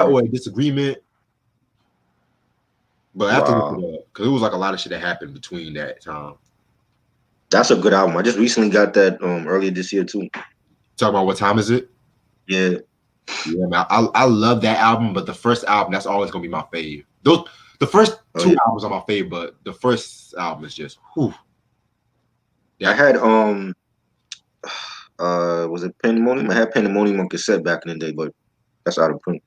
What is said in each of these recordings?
or a disagreement. But I have to look Wow. it up because it was like a lot of shit that happened between that time. That's a good album. I just recently got that earlier this year too. Talk about what time is it? Yeah. Yeah, man. I love that album, but the first album that's always gonna be my fave. The first Oh two yeah. albums are my fave, but the first album is just whew. I That had was it Pandemonium? I had Pandemonium on cassette back in the day, but that's out of print.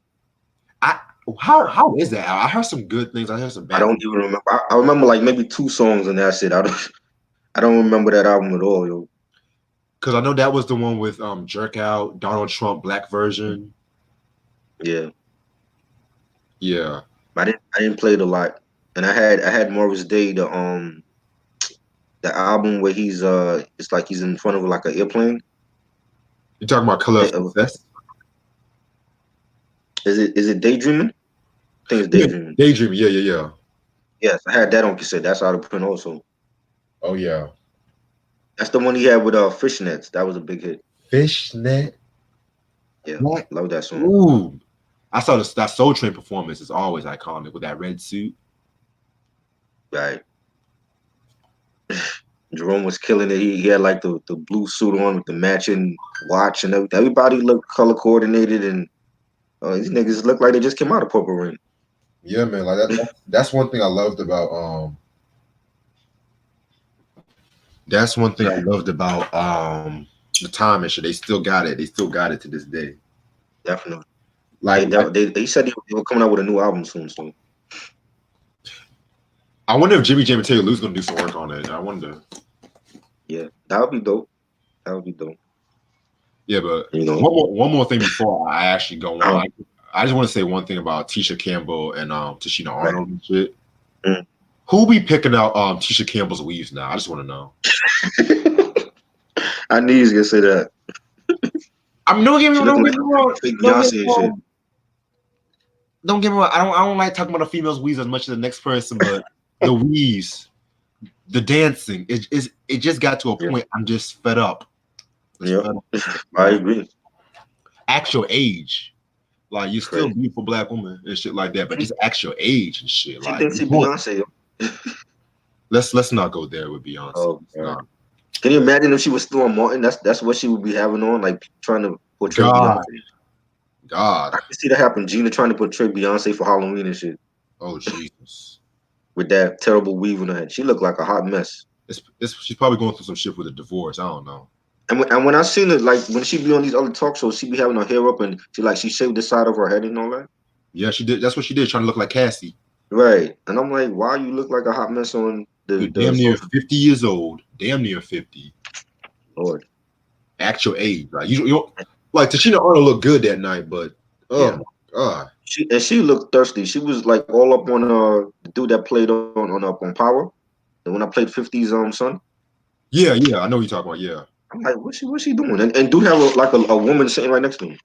I how is that album? I heard some good things. I heard some I bad don't things. even remember. I remember like maybe 2 songs and that's it. I don't remember that album at all, yo. Because I know that was the one with Jerk Out, Donald Trump, Black version. Yeah. Yeah. I didn't play it a lot. And I had Morris Day, the album where he's it's like he's in front of like an airplane. You talking about Color of Eh, Success? is it Daydreaming? I think it's Yeah. Daydreaming. Daydream. Yeah, yeah, yeah. Yes, I had that on cassette. That's out of print also. Oh yeah. That's the one he had with Fishnets. That was a big hit. Fishnet. Yeah, What? love that song. Ooh. I saw that Soul Train performance is always iconic with that red suit. Right. Jerome was killing it. He had like the blue suit on with the matching watch and everything. Everybody looked color coordinated, and these niggas look like they just came out of Purple Rain. Yeah, man. Like that's one thing I loved about that's one thing I loved about the time and shit. They still got it. They still got it to this day. Definitely. Like They said they were coming out with a new album soon. So I wonder if Jimmy Jam and Taylor Lou's gonna do some work on it. I wonder. yeah, that would be dope. That would be dope. Yeah, but You know. one more thing before I actually go Um, on. I just want to say one thing about Tisha Campbell and Tashina right. Arnold and shit. Mm. Who be picking out Tisha Campbell's weaves now? I just want to know. I knew he was gonna say that. I mean, She looked don't like get me wrong. fake Don't get Beyonce me and shit. wrong. Don't get me wrong. I don't like talking about a female's weaves as much as the next person, but the weaves, the dancing, it just got to a Yeah. point. I'm just fed up. Yeah. I agree. Actual age, like you're still a Crazy. beautiful black woman and shit like that, but just actual age and shit. She Like, thinks she Beyonce. let's not go there with Beyonce. Oh God. Can you imagine if she was still on Martin? That's what she would be having on, like trying to portray God, Beyonce. God. I can see that happen. Gina trying to portray Beyonce for Halloween and shit Oh Jesus. with that terrible weave on her head. She looked like a hot mess. She's probably going through some shit with a divorce. I don't know. And when I seen it, like when she be on these other talk shows, she be having her hair up and she shaved the side of her head and all that. Yeah, she did. That's what she did, trying to look like Cassie. Right. And I'm like, why you look like a hot mess on You're the damn near social? 50 years old. Damn near 50. Lord. Actual age, right? You like Tashina Arnold looked good that night, but Yeah. oh my God. She looked thirsty. She was like all up on the dude that played on up on Power. The one I played 50's son. Yeah, I know what you're talking about. Yeah. I'm like, what's she doing? And dude have a woman sitting right next to him.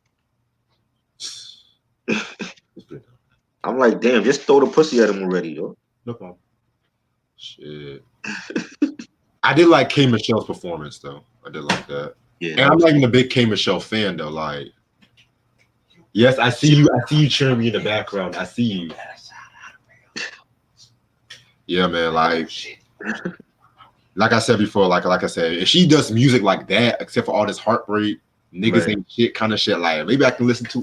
I'm like, damn, just throw the pussy at him already, yo. No problem. Shit. I did like K Michelle's performance though. I did like that. Yeah, And that I'm was not cool. even a big K Michelle fan though. Like, yes, I see you. I see you cheering me in the background. I see you. Yeah, man. Like I said before, like I said, if she does music like that, except for all this heartbreak, niggas Right. ain't shit kind of shit, like maybe I can listen to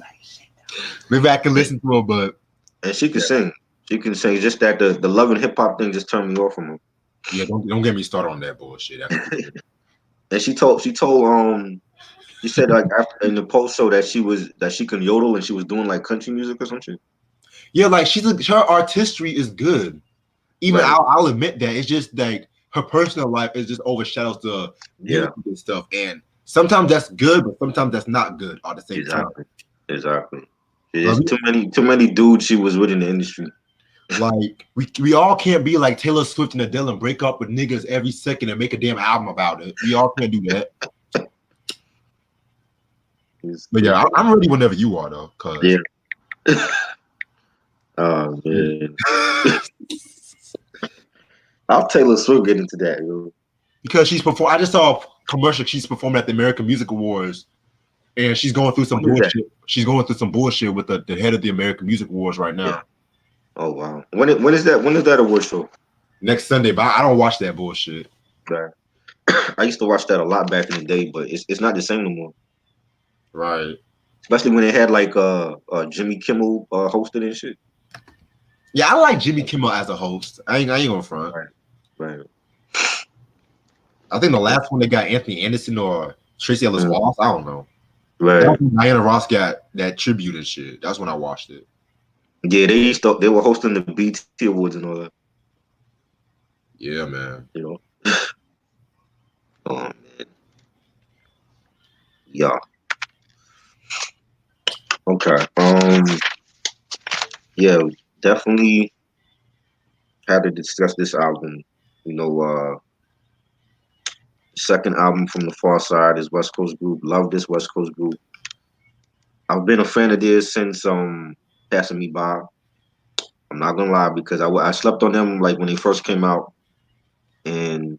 her, but And she can sing. She can sing. Just that the love and hip hop thing just turned me off from her. yeah, don't get me started on that bullshit. And she said like after in the post show that she can yodel and she was doing like country music or some shit. Yeah, like her artistry is good. Even Right. I'll admit that it's just like her personal life is just overshadows the Yeah. music and stuff, and sometimes that's good, but sometimes that's not good at the same time. Exactly. Like, There's too many dudes she was with in the industry. like we all can't be like Taylor Swift and Adele and break up with niggas every second and make a damn album about it. We all can't do that. But yeah, I'm ready whenever you are though. Cause Yeah. Oh man. I'll Taylor Swift get into that, yo. because she's performed. I just saw a commercial. She's performing at the American Music Awards, and she's going through some When is that? bullshit. She's going through some bullshit with the head of the American Music Awards right Yeah. now. Oh wow. When is that? When is that award show? Next Sunday, but I don't watch that bullshit. Right. I used to watch that a lot back in the day, but it's not the same no more. Right. Especially when they had like Jimmy Kimmel hosted and shit. Yeah, I like Jimmy Kimmel as a host. I ain't gonna front. Right. Right. I think the last one they got Anthony Anderson or Tracy Ellis Mhm. Ross. I don't know. That Right. was when Diana Ross got that tribute and shit. That's when I watched it. Yeah, they were hosting the BT Awards and all that. Yeah, man. You know. Oh man. Yeah. Okay. Yeah, definitely had to discuss this album. You know, second album from the Pharcyde is West Coast Group. Love this West Coast Group. I've been a fan of theirs since Passing Me By. I'm not gonna lie because I slept on them like when they first came out, and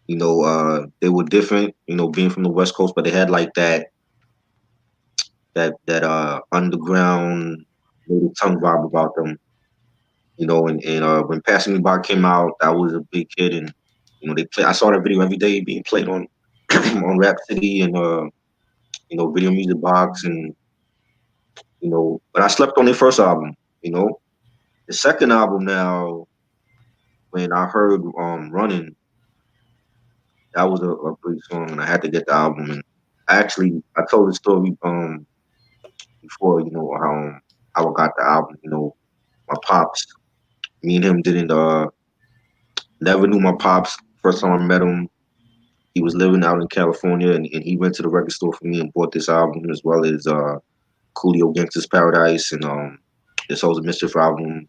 they were different. Being from the West Coast, but they had like that underground little tongue vibe about them. And when Passing Me By came out, I was a big kid, and they play. I saw that video every day being played on on Rap City and Video Music Box, and but I slept on their first album. You know, the second album now, when I heard Running, that was a great song, and I had to get the album. And I told the story before, how I got the album. My pops, me and him didn't never knew my pops. First time I met him, he was living out in California, and he went to the record store for me and bought this album as well as Coolio Gangsta's Paradise and this Souls of Mischief album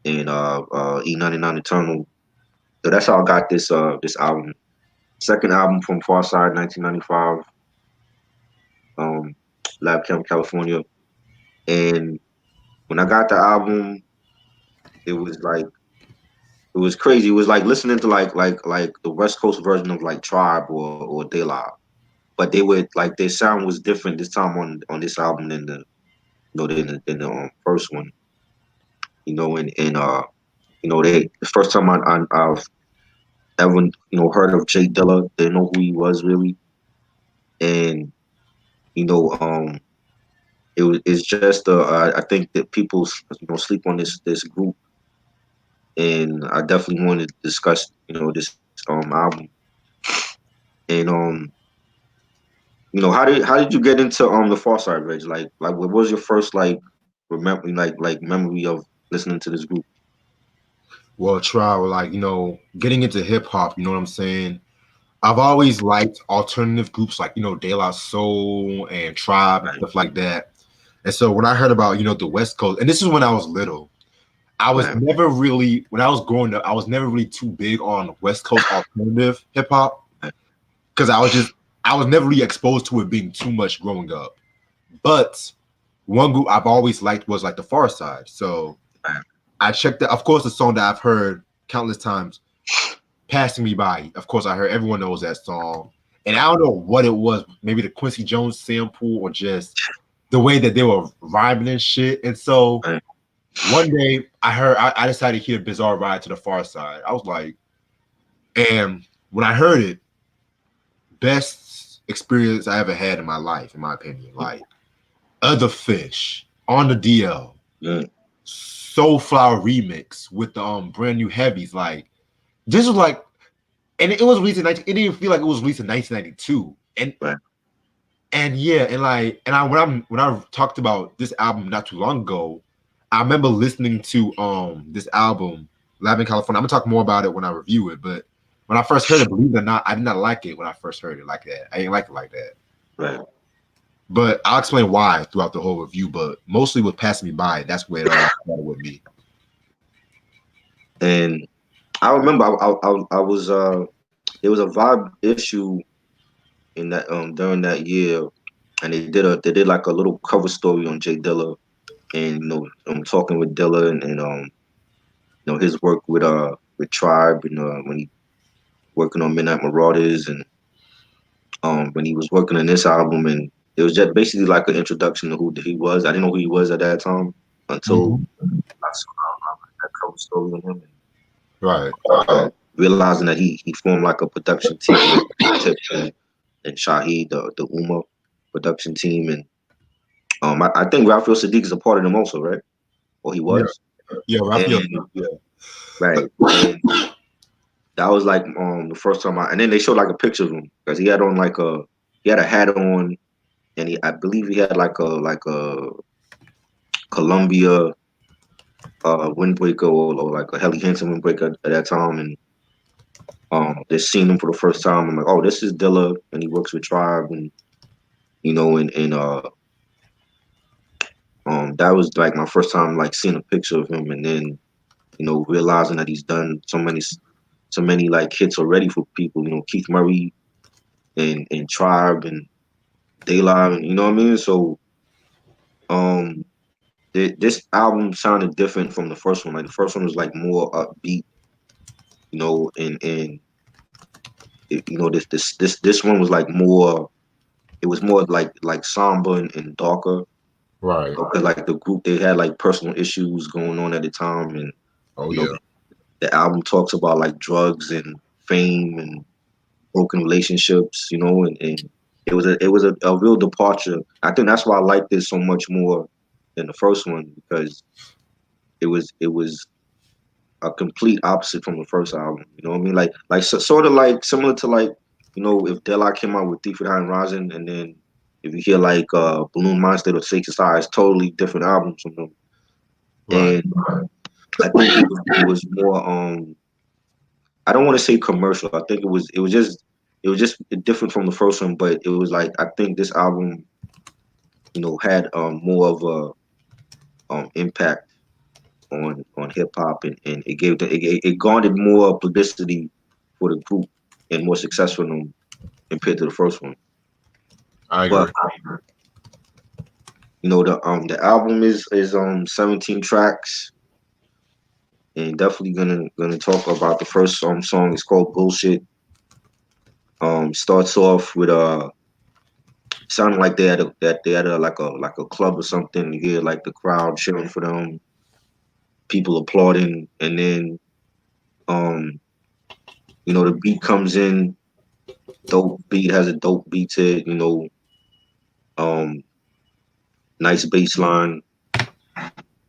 and E99 Eternal. So that's how I got this album. Second album from Pharcyde, 1995, Lab Camp, California. And when I got the album, it was like it was crazy. It was like listening to like the West Coast version of like Tribe or Dilla. But they would like their sound was different this time on this album than the first one. They the first time I've ever heard of Jay Dilla, didn't know who he was really, and you know it's just I think that people sleep on this group, and I definitely wanted to discuss this album. And how did you get into the Far Side, Reg? Like what was your first like memory of listening to this group? Well, try like getting into hip hop. You know what I'm saying? I've always liked alternative groups like De La Soul and Tribe and Right, stuff like that. And so when I heard about the West Coast, and this is when I was little, I was right, never really when I was growing up, I was never really too big on West Coast alternative hip hop right, because I was never really exposed to it being too much growing up. But one group I've always liked was like the Far Side. So right. I checked it. Of course, the song that I've heard countless times, "Passing Me By." Of course, I heard everyone knows that song, and I don't know what it was. Maybe the Quincy Jones sample, or just the way that they were rhyming and shit. And so Right. one day I decided to hear "Bizarre Ride to the Far Side." I was like, and when I heard it, best experience I ever had in my life, in my opinion. Like Other Fish on the DL. Yeah. Soulflower remix with the brand new heavies. Like this was like, and it was released in it didn't even feel like it was released in 1992. Right. And yeah, and when I talked about this album not too long ago, I remember listening to this album, Lab in California. I'm gonna talk more about it when I review it, but when I first heard it, believe it or not, I did not like it when I first heard it like that. I didn't like it like that. Right. But I'll explain why throughout the whole review. But mostly with Passing Me By, that's where it all started with me. And I remember I was there was a vibe issue in that during that year, and they did like a little cover story on Jay Dilla, and talking with Dilla and his work with Tribe, and when he working on Midnight Marauders, and when he was working on this album, and it was just basically like an introduction to who he was. I didn't know who he was at that time until Hmm. I saw that cover story on him, Right. realizing that he formed like a production team with Tip and Shaheed, the Uma production team, and I think Raphael Sadiq is a part of them also, right? Or he Yeah. was, Yeah. Raphael. and Yeah. right, and that was like the first time and then they showed like a picture of him because he had a hat on, and I believe he had like a Columbia windbreaker, or like a Helly Hansen windbreaker at that time, and just seeing him for the first time, I'm like, oh, this is Dilla, and he works with Tribe, and and that was like my first time like seeing a picture of him, and then realizing that he's done so many like hits already for people, Keith Murray and Tribe and Dilla, and you know what I mean. So um, this album sounded different from the first one. Like the first one was like more upbeat, and this one was like more. It was more like somber and darker. Right. Because like the group, they had like personal issues going on at the time, and Oh you know yeah. the album talks about like drugs and fame and broken relationships, and it was a real departure. I think that's why I like this so much more than the first one, because it was a complete opposite from the first album. You know what I mean? Like sort of like similar to like if Dilla came out with Thief of the High Rising, and then if you hear like Balloon Monster or Sacred Side, it's totally different albums from them. Right. And I think it was more I don't want to say commercial. I think it was just different from the first one, but it was like I think this album had more of a impact on hip hop, and it garnered more publicity for the group and more success for them compared to the first one. I But agree. the album is 17 tracks, and definitely gonna talk about the first song. It's called Bullshit. Starts off with sounding like they had like a club or something. You hear like the crowd cheering for them, people applauding, and then um the beat comes in. Dope beat, has a dope beat to it. Um, nice bass line.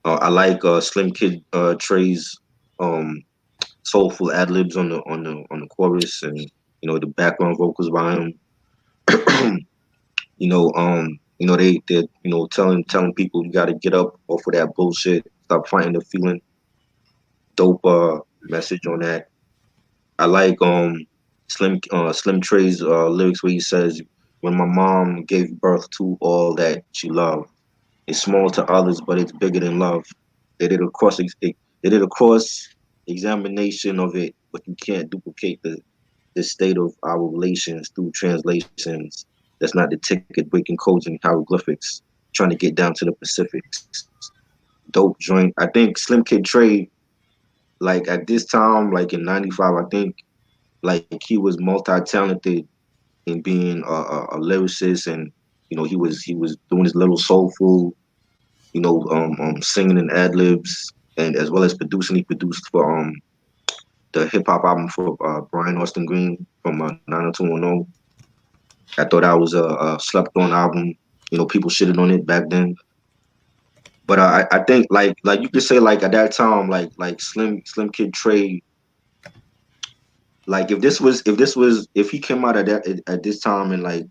I like Slim Kid Trey's um soulful ad libs on the chorus, and the background vocals by him. They telling people you got to get up off of that bullshit, stop fighting the feeling. Dope message on that. I like Slim Trey's lyrics where he says, "When my mom gave birth to all that she loved, it's small to others, but it's bigger than love. They did a cross examination of it, but you can't duplicate the state of our relations through translations. That's not the ticket breaking codes and hieroglyphics. Trying to get down to the Pacifics. Dope joint. I think Slim Kid Trey, like at this time, like in '95, I think like he was multi-talented in being a lyricist, and he was doing his little soulful, singing and ad libs, and as well as producing. He produced for the hip hop album for Brian Austin Green from 90210. I thought that was a slept on album. People shitted on it back then, but I think like you could say like at that time like Slim Kid Trey, like if he came out at this time, and like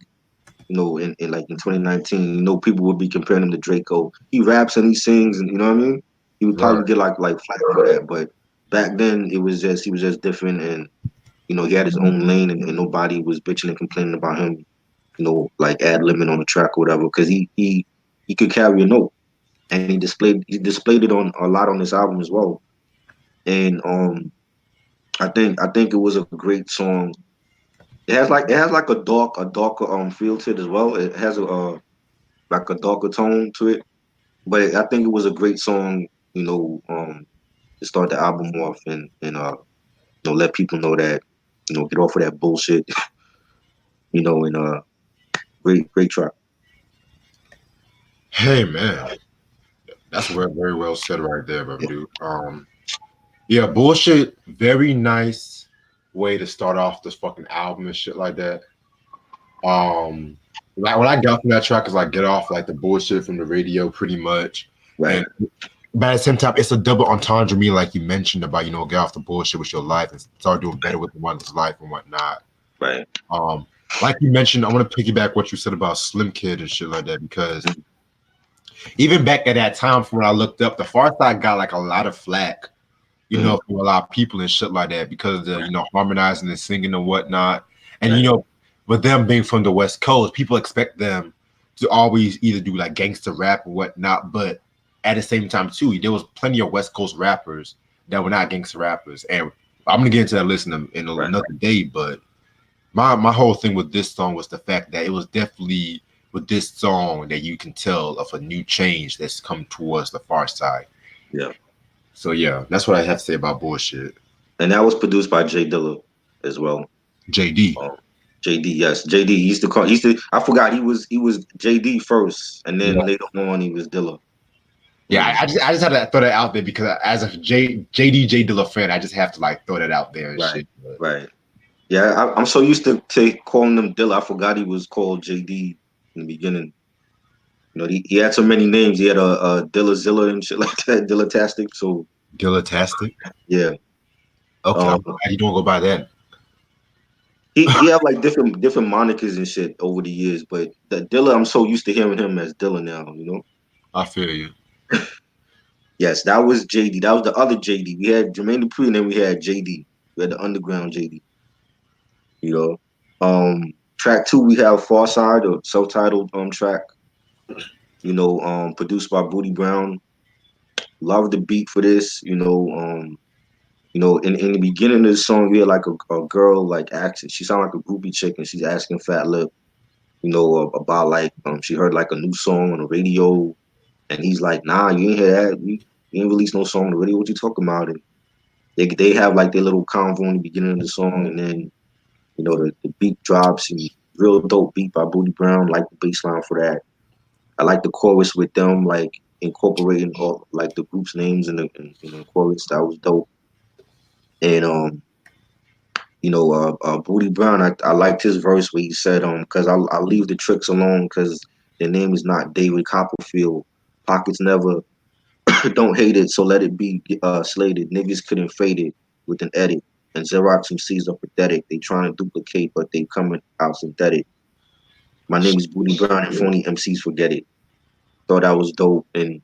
in like in 2019, people would be comparing him to Draco. He raps and he sings, and you know what I mean. He would Right. probably get like flack for that, but back then he was just different, and he had his own lane, and nobody was bitching and complaining about him, like ad libbing on the track or whatever, because he could carry a note, and he displayed it on a lot on this album as well, and I think it was a great song. It has like a darker feel to it as well. It has like a darker tone to it. But I think it was a great song, to start the album off, and let people know that, get off of that bullshit, and great track. Hey man, that's very well said right there, bro, dude. Yeah, bullshit. Very nice way to start off this fucking album and shit like that. Um, like what I got from that track is like get off like the bullshit from the radio, pretty much. Right, And but at the same time, it's a double entendre me, like you mentioned about get off the bullshit with your life and start doing better with one's life and whatnot. right. Um, like you mentioned, I want to piggyback what you said about Slim Kid and shit like that because even back at that time, from when I looked up, the Far Side got like a lot of flack, Mm-hmm. from a lot of people and shit like that because of the harmonizing and singing and whatnot, and Right, with them being from the West Coast, people expect them to always either do like gangster rap or whatnot, but at the same time too, there was plenty of West Coast rappers that were not gangster rappers, and I'm gonna get into that list in right. another day, but my whole thing with this song was the fact that it was definitely with this song that you can tell of a new change that's come towards the Far Side. Yeah. So yeah, that's what I have to say about bullshit. And that was produced by Jay Dilla as well. JD. Um, JD, yes, JD. He used to call. He used to. I forgot he was JD first, and then Yeah, later on he was Dilla. yeah. Mm. I just had to throw that out there because as a JD Dilla fan, I just have to like throw that out there and Right, shit. But right. Yeah, I'm so used to calling him Dilla. I forgot he was called JD in the beginning. He had so many names. He had a Dilla Zilla and shit like that, Dilla Tastic. So Dilla-tastic. yeah, Okay, um, I'm glad you don't go by that. he had like different monikers and shit over the years. But the Dilla, I'm so used to hearing him as Dilla now. I feel you. Yes, that was JD. That was the other JD. We had Jermaine Dupri and then we had JD. We had the underground JD. You know, track two we have Far Side, a self-titled track. Produced by Booty Brown. Love the beat for this. In the beginning of the song, we had like a girl like asking. She sounded like a groupie chick, and she's asking Fat Lip, about like she heard like a new song on the radio, and he's like, "Nah, you ain't hear that. We ain't released no song on the radio. What you talking about?" And they have like their little convo in the beginning of the song, and then the beat drops and real dope beat by Booty Brown. Like the bass line for that. I like the chorus with them like incorporating all like the group's names in the chorus. That was dope. And Booty Brown, I liked his verse where he said, because I leave the tricks alone because their name is not David Copperfield. Pockets never don't hate it, so let it be slated. Niggas couldn't fade it with an edit. And Xerox MCs are pathetic. They trying to duplicate, but they coming out synthetic. My name is Booty Brown, and phony MCs forget it. Thought that was dope. And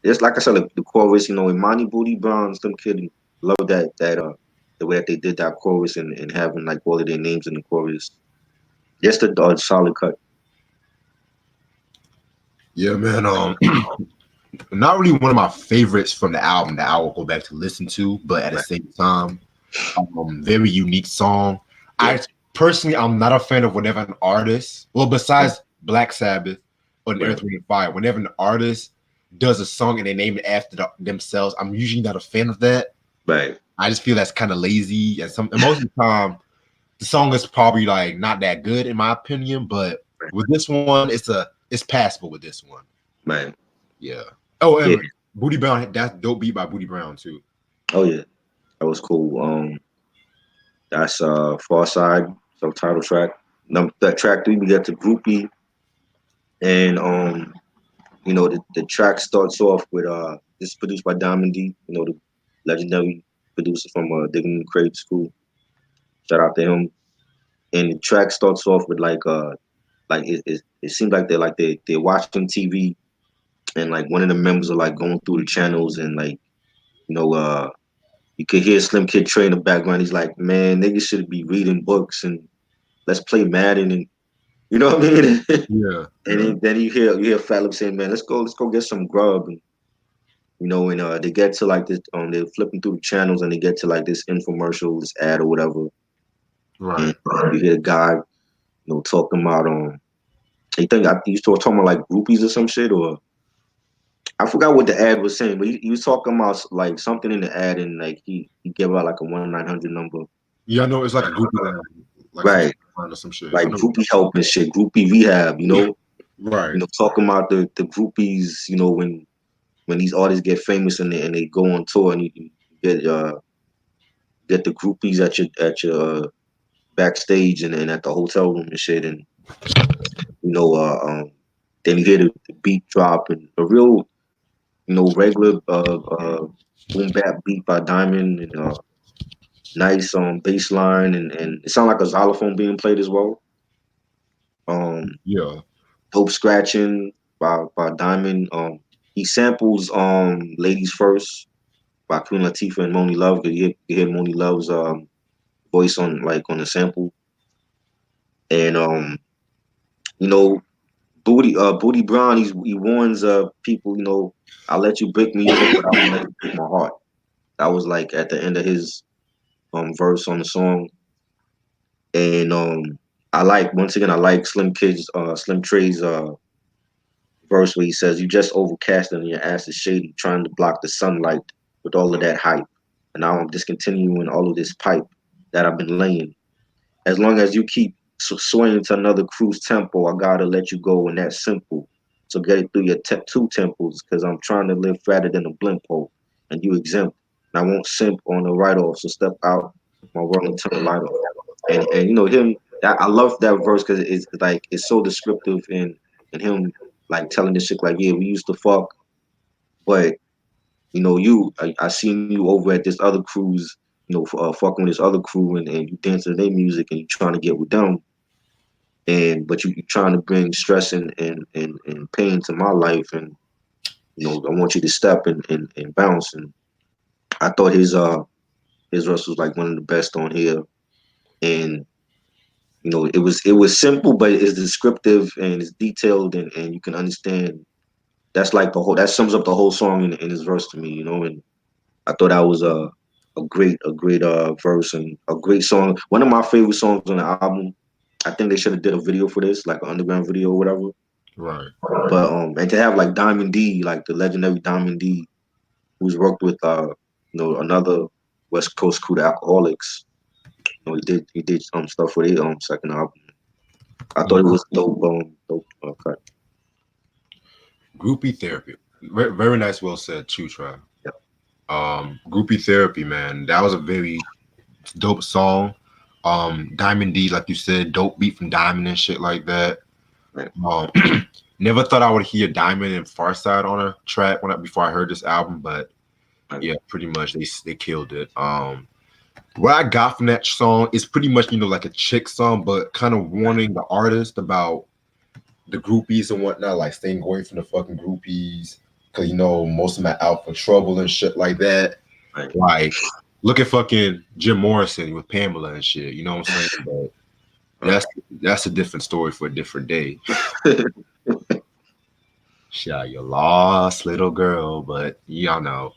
just like I said, like the chorus, Imani Booty Brown, some kid love that the way that they did that chorus and having like all of their names in the chorus. Just a solid cut. Yeah, man. Not really one of my favorites from the album that I will go back to listen to, but at the Right. same time, very unique song. Yeah. I personally, I'm not a fan of whenever an artist, well, besides Black Sabbath or Right. Earth, Wind, and Fire, whenever an artist does a song and they name it after themselves, I'm usually not a fan of that. Right. I just feel that's kind of lazy, and most of the time, the song is probably like not that good in my opinion. But Right. with this one, it's passable with this one. Right. Yeah. Oh, Yeah. and Booty Brown, that's dope beat by Booty Brown too. Oh yeah. That was cool. That's Far Side, subtitle track. That track three we get to Groupie, and the track starts off with this is produced by Diamond D, the legendary producer from Digging in the Crate School. Shout out to him. And the track starts off with like it seems like they're watching TV, and like one of the members are like going through the channels, and like you know you could hear Slim Kid Trey in the background. He's like, "Man, niggas should be reading books and let's play Madden," and you know what I mean. Yeah. And then you hear Fat Lip saying, "Man, let's go get some grub." And they get to like this, they're flipping through the channels and they get to like this infomercial, this ad or whatever, and Right. you hear the guy, talking about he think I used to talking about like groupies or some shit, or I forgot what the ad was saying, but he was talking about like something in the ad, and like he gave out like a 1-900 number, Yeah, I know it's like a groupie line, like some right? shit or some shit. I Like know. groupie help and shit, groupie rehab, Right. Talking about the groupies, when these artists get famous and they go on tour and you get get the groupies at your backstage and at the hotel room and shit, and you know uh um then you hear the beat drop and a real regular boom bap beat by Diamond and nice bass line and it sounds like a xylophone being played as well. Um, Yeah. Dope scratching by Diamond. He samples "Ladies First" by Queen Latifah and Moni Love. You hear Moni Love's voice on the sample, and you know Booty Brown. He warns people. I'll let you break music, but I won't let you break my heart. That was like at the end of his verse on the song, and I like Slim Trey's verse where he says, "You just overcast and your ass is shady, trying to block the sunlight with all of that hype. And now I'm discontinuing all of this pipe that I've been laying. As long as you keep swaying to another cruise tempo, I gotta let you go, and that's simple. So get it through your two temples, cause I'm trying to live fatter than a blimp hole, and you exempt. And I won't simp on the write off, so step out my world and turn the light off." And him, I love that verse because it's so descriptive and him like telling this shit like, yeah, we used to fuck, but I seen you over at this other cruise, fucking with this other crew and you dancing to their music and you trying to get with them, and but you trying to bring stress and pain to my life, and I want you to step and bounce. And I thought his verse was like one of the best on here, and it was simple, but it's descriptive and it's detailed, and you can understand. That's like that sums up the whole song in his verse to me, and I thought that was a great verse and a great song. One of my favorite songs on the album. I think they should have did a video for this, like an underground video or whatever. Right. But and to have like Diamond D, like the legendary Diamond D, who's worked with another West Coast crew, the Alcoholics. He did stuff for their second album. I thought Yeah. it was dope. Dope cut. Groupie therapy. Very, very nice. Well said. True try. Yeah. Groupie therapy, man. That was a very dope song. Diamond D, like you said, dope beat from Diamond and shit like that. Right. Um, never thought I would hear Diamond and Pharcyde on a track before I heard this album, but Right. yeah, pretty much they killed it. What I got from that song is pretty much like a chick song, but kind of warning the artist about the groupies and whatnot, like staying away from the fucking groupies, because most of them are out for trouble and shit like that. Right. Like, look at fucking Jim Morrison with Pamela and shit. You know what I'm saying? But that's a different story for a different day. Shit, you lost little girl, but y'all know.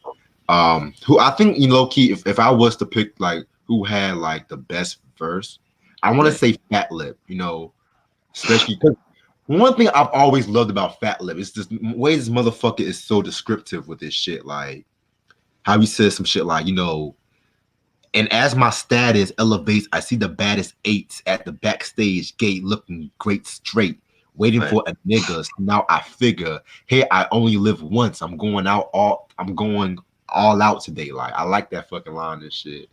Who I think low key, if I was to pick like who had like the best verse, I want to say Fat Lip. Especially because one thing I've always loved about Fat Lip is this way this motherfucker is so descriptive with this shit. Like how he says some shit like, and as my status elevates, I see the baddest eights at the backstage gate looking great straight, waiting Right. for a nigga. So now I figure, hey, I only live once. I'm going all out today. Like I like that fucking line and shit.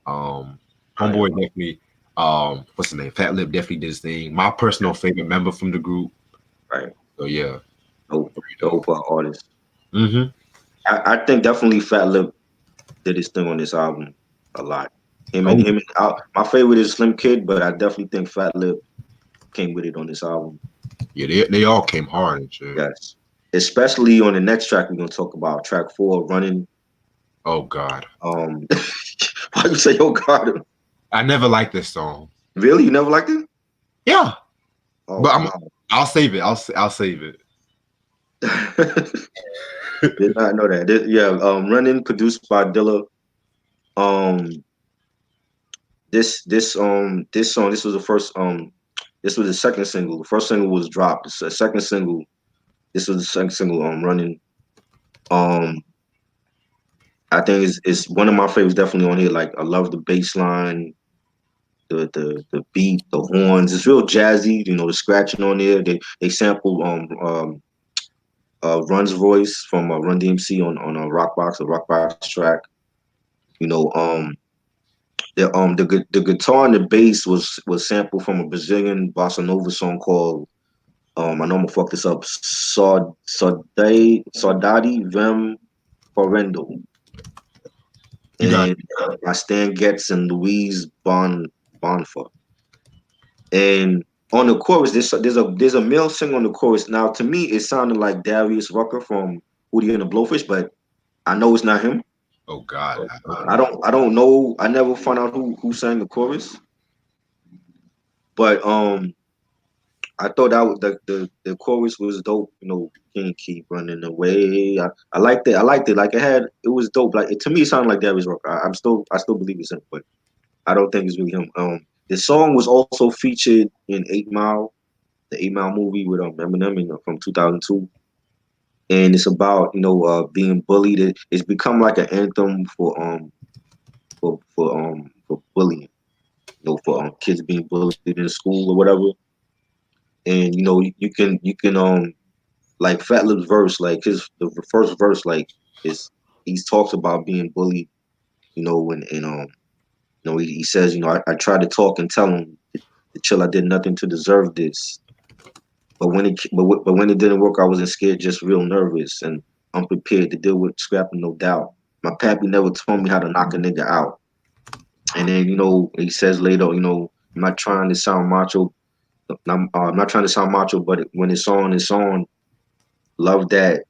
Homeboy definitely, what's his name? Fat Lip definitely did his thing. My personal favorite member from the group. Right. So yeah. Dope artist. Mm-hmm. I think definitely Fat Lip did his thing on this album a lot. Him and Oh him. My favorite is Slim Kid, but I definitely think Fat Lip came with it on this album. yeah, they all came hard and shit. Yes, especially on the next track we're gonna talk about, track 4, "Running." Oh God. Why you say, "Oh God"? I never liked this song. Really, you never liked it? Yeah. Oh But wow. I'll save it. I'll save it. Did not know that. Yeah, "Running," produced by Dilla. Um, this song, this was the second single. The first single was dropped. The second single, this was the second single. "Running." Um, I think it's one of my favorites, definitely on here. Like I love the bass line, the beat, the horns. It's real jazzy. You know, the scratching on there. They sample Run's voice from Run DMC on a Rockbox track. You know, the guitar and the bass was sampled from a Brazilian bossa nova song called I know I'm gonna fuck this up. Saudade Vem Correndo, You got and by Stan Getz and Louise Bonfa. And on the chorus, there's a male singer on the chorus. Now, to me, it sounded like Darius Rucker from Hootie and the Blowfish, but I know it's not him. oh God. I don't know. I never found out who sang the chorus, but I thought that the chorus was dope. You know, can't keep running away. I liked it. I liked it. Like it was dope. Like to me, it sounded like Darius Rucker. I still believe it's him, but I don't think it's really him. The song was also featured in 8 Mile, the 8 Mile movie with Eminem from 2002, and it's about being bullied. It's become like an anthem for bullying. For kids being bullied in school or whatever. And you can like Fat Lip's verse, like the first verse, like is he talks about being bullied. And he says, I tried to talk and tell him to chill. I did nothing to deserve this. But when it didn't work, I wasn't scared, just real nervous and unprepared to deal with scrapping, no doubt. My pappy never taught me how to knock a nigga out. And then he says later, I'm not trying to sound macho. I'm not trying to sound macho, but when it's on, it's on. Love that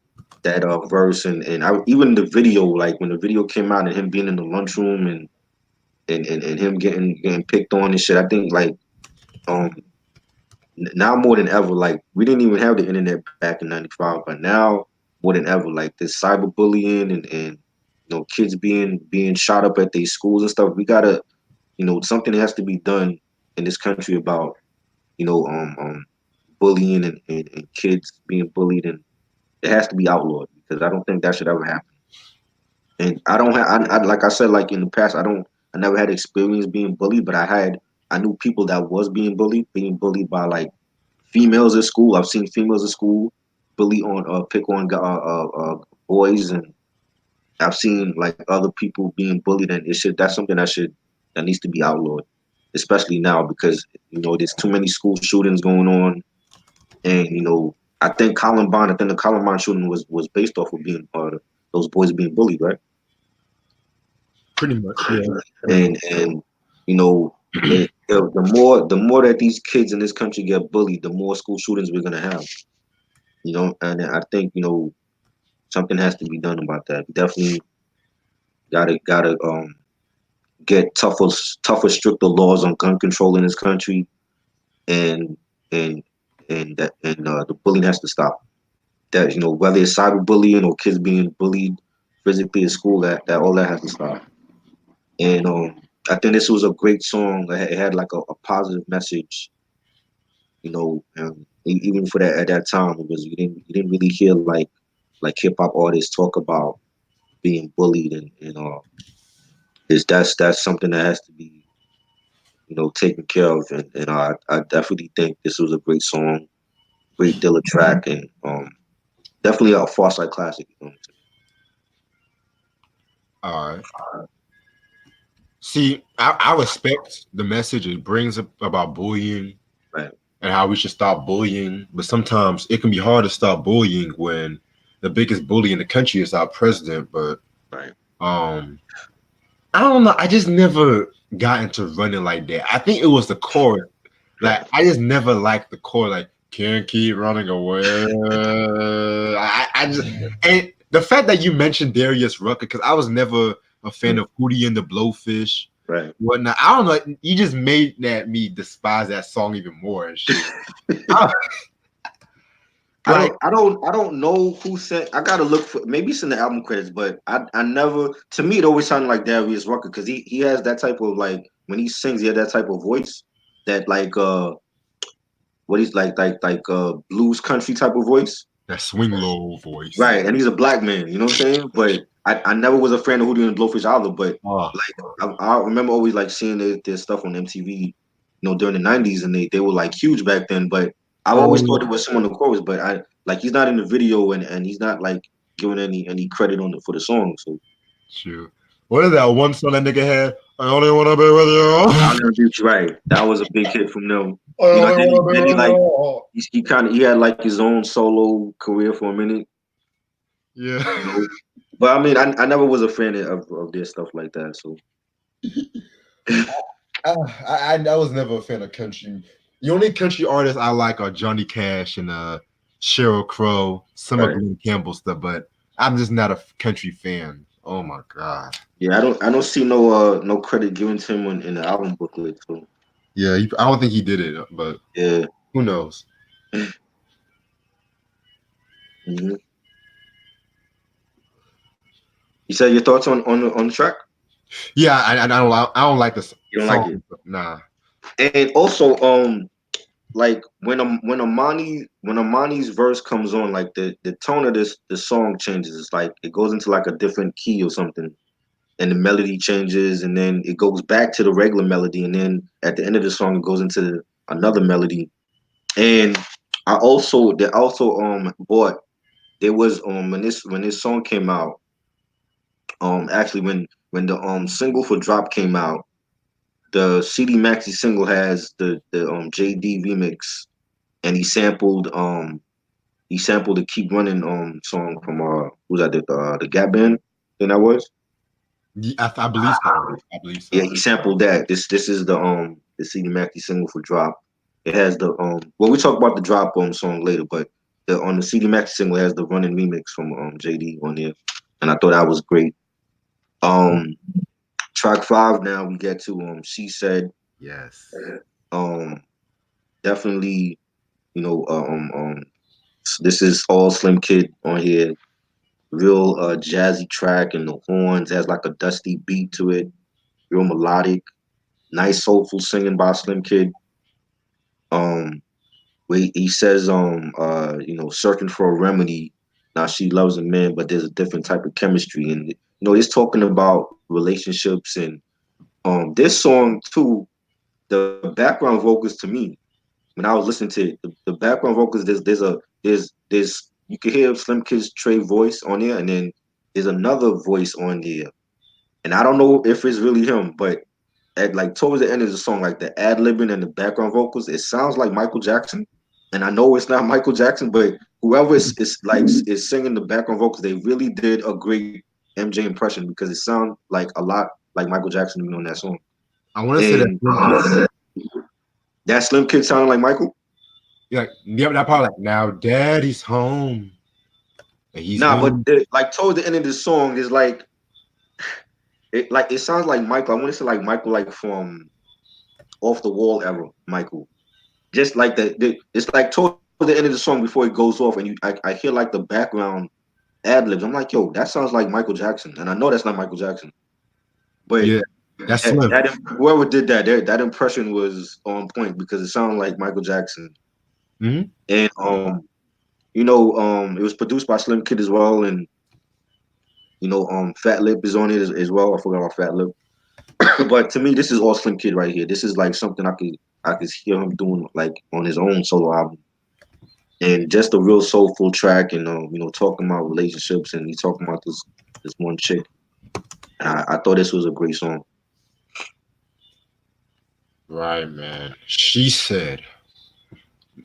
verse and even the video, like when the video came out and him being in the lunchroom and him getting picked on and shit. I think like um now more than ever, like we didn't even have the internet back in '95, but now more than ever, like this cyberbullying and kids being shot up at their schools and stuff. We gotta, something has to be done in this country about you know bullying and kids being bullied, and it has to be outlawed because I don't think that should ever happen. And I don't have, like I said, like in the past, I never had experience being bullied, but I knew people that was being bullied by like females at school. I've seen females at school bully on, pick on boys, and I've seen like other people being bullied, and that's something that needs to be outlawed, especially now because there's too many school shootings going on, and I think the Columbine shooting was based off of being those boys being bullied, right? pretty much, yeah. And you know the more that these kids in this country get bullied, the more school shootings we're gonna have. And I think something has to be done about that. Definitely gotta get tougher, stricter laws on gun control in this country, and and the bullying has to stop. That whether it's cyberbullying or kids being bullied physically at school, that all that has to stop. And I think this was a great song. It had like a positive message, even for that at that time because you didn't really hear like hip hop artists talk about being bullied and is that's something that has to be taken care of and I definitely think this was a great song, great Dilla track and definitely a Pharcyde classic. All right. See, I respect the message it brings up about bullying Right, and how we should stop bullying, but sometimes it can be hard to stop bullying when the biggest bully in the country is our president. But right. um, I don't know. I just never got into running like that. I think it was the chorus. Like I just never liked the chorus. Like can't keep running away. I just and the fact that you mentioned Darius Rucker because I was never a fan of Hootie and the Blowfish. Right. Whatnot. I don't know. You just made me despise that song even more and shit. I, like I don't know who sent. I gotta look for maybe it's in the album credits, but I never. To me, it always sounded like Darius Rucker because he has that type of like when he sings, he has that type of voice that like what he's like blues country type of voice, that swing low voice. right? And he's a black man, you know what I'm saying? But I never was a fan of Hootie and Blowfish either, but Oh, like I remember always like seeing their stuff on MTV, during the '90s, and they were like huge back then. But I've always thought oh, it was someone the chorus, but I like he's not in the video and he's not like giving any credit on for the song. So shoot. What is that one song that nigga had? I only wanna be with I'll you. never be right. That was a big hit from them. I only wanna be Then he with like you. he had like his own solo career for a minute, Yeah. you know. But I mean, I never was a fan of their stuff like that. So I was never a fan of country. The only country artists I like are Johnny Cash and Sheryl Crow, some of right. Glenn Campbell stuff, but I'm just not a country fan. Oh my god. Yeah, I don't see no credit given to him in the album booklet. So Yeah, I don't think he did it, but yeah. who knows? Hmm. You said your thoughts on the track? Yeah, I don't like this You don't like song. it. Nah. And also, like when Amani's verse comes on, like the tone of the song changes. It's like it goes into like a different key or something, and the melody changes, and then it goes back to the regular melody, and then at the end of the song, it goes into another melody. And they also bought there was when this song came out, actually when the single for Drop came out, the CD Maxi single has the JD remix, and he sampled the Keep Running song from who's that, the Gap Band. Then that was. I believe so. I believe Yeah, so. he sampled that. This is the CD Maxi single for Drop. It has the well, we talk about the Drop song later, but on the CD Maxi single it has the Running remix from JD on there, and I thought that was great. Um, Track 5 now we get to She Said. Yes. Um, definitely, you know, this is all Slim Kid on here. Real jazzy track, and the horns has like a dusty beat to it. Real melodic, nice soulful singing by Slim Kid. Um, where he says, searching for a remedy. Now she loves a man, but there's a different type of chemistry, and he's talking about relationships. And this song too, the background vocals to me, when I was listening to it, the background vocals, there's you can hear Slim Kid's Trey voice on there, and then there's another voice on there, and I don't know if it's really him, but at like towards the end of the song, like the ad libbing and the background vocals, it sounds like Michael Jackson. And I know it's not Michael Jackson, but whoever is singing the background vocals, they really did a great MJ impression, because it sounds like a lot like Michael Jackson to me on that song. I want to say that And Slim Kid. that Slim Kid sounded like Michael. Yeah, that part like now daddy's home and he's Nah, but been. like towards the end of the song, is like it sounds like Michael. I want to say like Michael, like from Off the Wall era, Michael. Just like it's like towards the end of the song before it goes off, and I hear like the background ad libs. I'm like, yo, that sounds like Michael Jackson, and I know that's not Michael Jackson, but Yeah, that's Slim. whoever did that, that impression was on point, because it sounded like Michael Jackson. Mm-hmm. And it was produced by Slim Kid as well, and Fat Lip is on it as well. I forgot about Fat Lip. But to me, this is all Slim Kid right here. This is like something I could hear him doing like on his own solo album, and just a real soulful track, and talking about relationships, and he's talking about this one chick. And I thought this was a great song. Right, man. She said,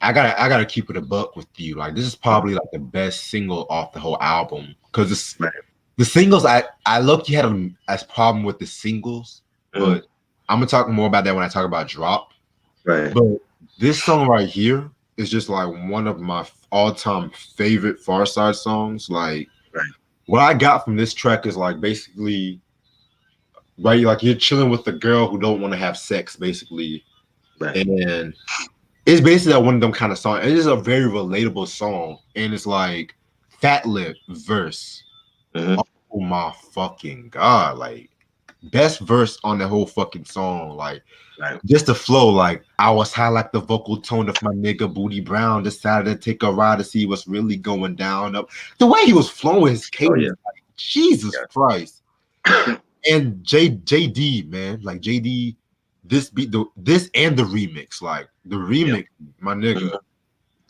I gotta keep it a buck with you. Like this is probably like the best single off the whole album because Right. the singles I look you had a as problem with the singles, Mm, but I'm gonna talk more about that when I talk about Drop. right. But this song right here is just like one of my all-time favorite Pharcyde songs. Like Right. what I got from this track is like basically right, like you're chilling with the girl who don't want to have sex, basically, Right. and it's basically like one of them kind of songs. It is a very relatable song, and it's like Fat Lip verse. Hmm. Oh my fucking god! Like best verse on the whole fucking song. Like Right. just the flow. Like I was high like the vocal tone of my nigga Booty Brown. Decided to take a ride to see what's really going down. Up the way he was flowing his Oh yeah. cadence. Jesus Christ. And JD, man, like JD, this beat, this and the remix, like the Yeah. remix, my nigga.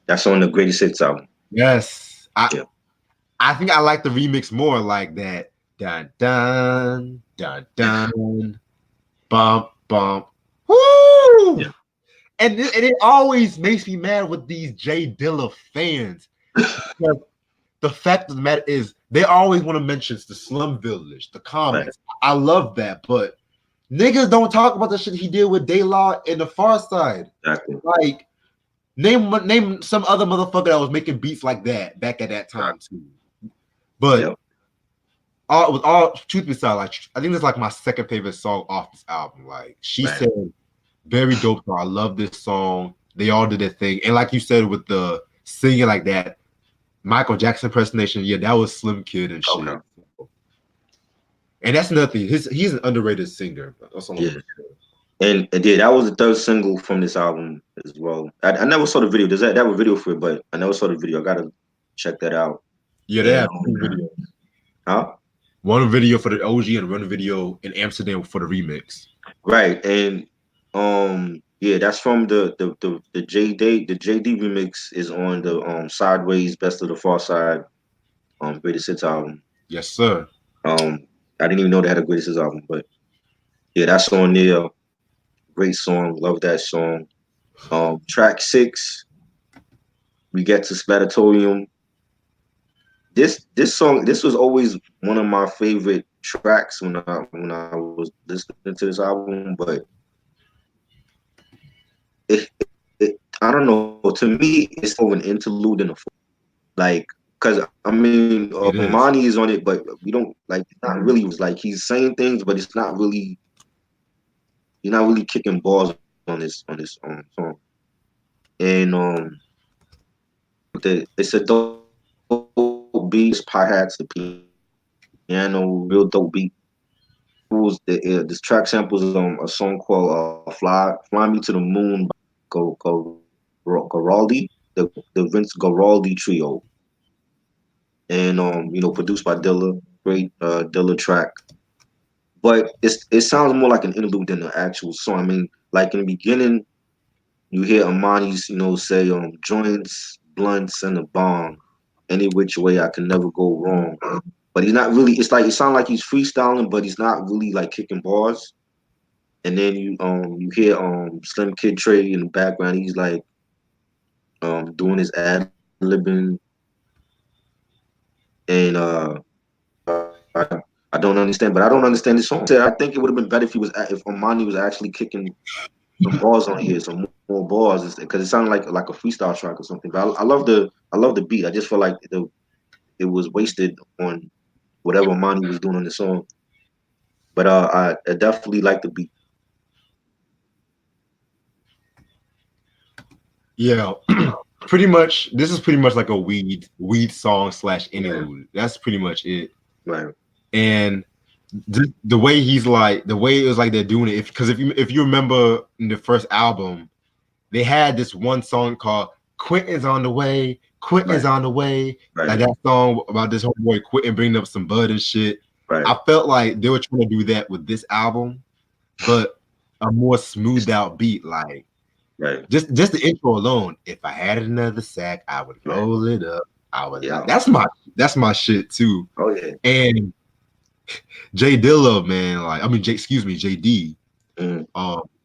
That's on the Greatest Hits album. Yes, Yeah. I think I like the remix more, like that. Dun dun dun dun, bump bump, woo! Yeah. And it always makes me mad with these J Dilla fans because the fact of the matter is they always want to mention the Slum Village, the Right. comics. I love that, but niggas don't talk about the shit he did with Dilla and the Pharcyde. Exactly. Like, name some other motherfucker that was making beats like that back at that time too. But Yeah. with all truth be said, like I think it's like my second favorite song off this album. Like she Right. said, very dope song. I love this song. They all did their thing, and like you said with the singing like that, Michael Jackson impersonation. Yeah, that was Slim Kid and shit. Okay. And that's nothing. He's an underrated singer. That's all I'm Yeah. gonna say. And yeah, that was the third single from this album as well. I never saw the video. Does that have a video for it? But I never saw the video. I gotta check that out. Yeah, they And have two videos. huh? One video for the OG and one video in Amsterdam for the remix. Right. And yeah, that's from the JD remix is on the Sideways Best of the Far Side Greatest Hits album. Yes, sir. I didn't even know they had a Greatest Hits album, but yeah, that's on there. Great song, love that song. Track 6, we get to Splattitorium. This was always one of my favorite tracks when I was listening to this album, but I don't know. To me, it's more of an interlude than a like because I mean It is. Omani is on it, but we don't like it's not really was like he's saying things, but it's not really you're not really kicking balls on this song. And it's a dope beat, hi-hats, the piano, real dope beat. This track samples a song called "Fly Me to the Moon" by Garaldi, the Vince Garaldi trio, and produced by Dilla, great Dilla track. But it sounds more like an interlude than the actual song. I mean, like in the beginning, you hear Amani's say joints, blunts, and a bomb. Any which way I can never go wrong. But he's not really. It's like it sounds like he's freestyling, but he's not really like kicking bars. And then you hear Slim Kid Trey in the background. He's like doing his ad libbing, and I don't understand. But I don't understand this song. I think it would have been better if Omani was actually kicking some bars on here, some more bars, because it sounded like a freestyle track or something. But I love the beat. I just feel like it was wasted on whatever Omani was doing on the song. But I definitely like the beat. Yeah. Pretty much this is pretty much like a weed song / interlude. That's pretty much it. Right. And the way he's like the way it was like they're doing it, because if you remember in the first album, they had this one song called Quentin's on the way, Quentin's Right. on the way. Right. Like that song about this homeboy Quentin bringing up some bud and shit. Right. I felt like they were trying to do that with this album, but a more smoothed out beat. Like Right. just the intro alone. If I had another sack, I would roll it up. I would. Yeah. That's my shit too. Oh yeah. And J Dilla, man, like I mean, JD,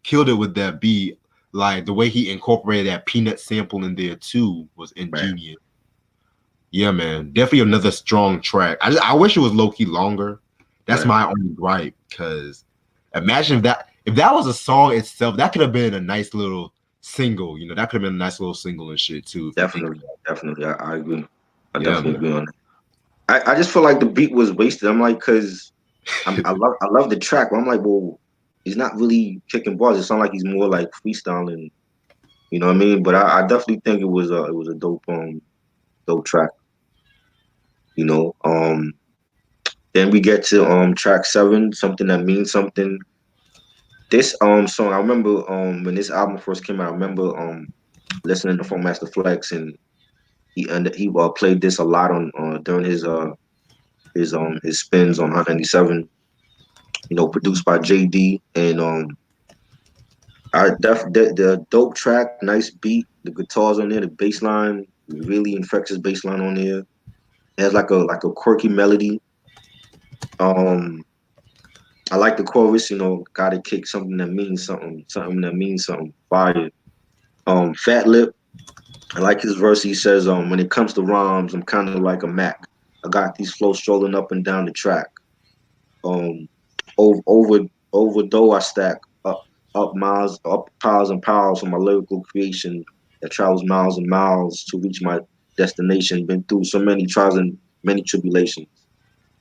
killed it with that beat. Like the way he incorporated that peanut sample in there too was ingenious. Right. Yeah, man, definitely another strong track. I wish it was low key longer. That's my only gripe. Because imagine if that was a song itself, that could have been a nice little single. You know, that could have been a nice little single and shit too. Definitely. I agree. I definitely agree on that. I just feel like the beat was wasted. I'm like, cause I love the track, but I'm like, well, he's not really kicking bars. It sounds like he's more like freestyling. You know what I mean? But I definitely think it was a dope track. You know. Then we get to track 7, Something That Means Something. This song, I remember when this album first came out, I remember listening to Master Flex, and he played this a lot on during his his spins on Hot 97. Produced by JD, and the dope track, nice beat, the guitars on there, the bass line, really infectious bass line on there. It has like a quirky melody. Um, I like the chorus, gotta kick something that means something, something that means something. Fire. Fat Lip, I like his verse. He says, when it comes to rhymes, I'm kind of like a Mac. I got these flows strolling up and down the track. Um, over though I stack up piles and piles for my lyrical creation that travels miles and miles to reach my destination. Been through so many trials and many tribulations.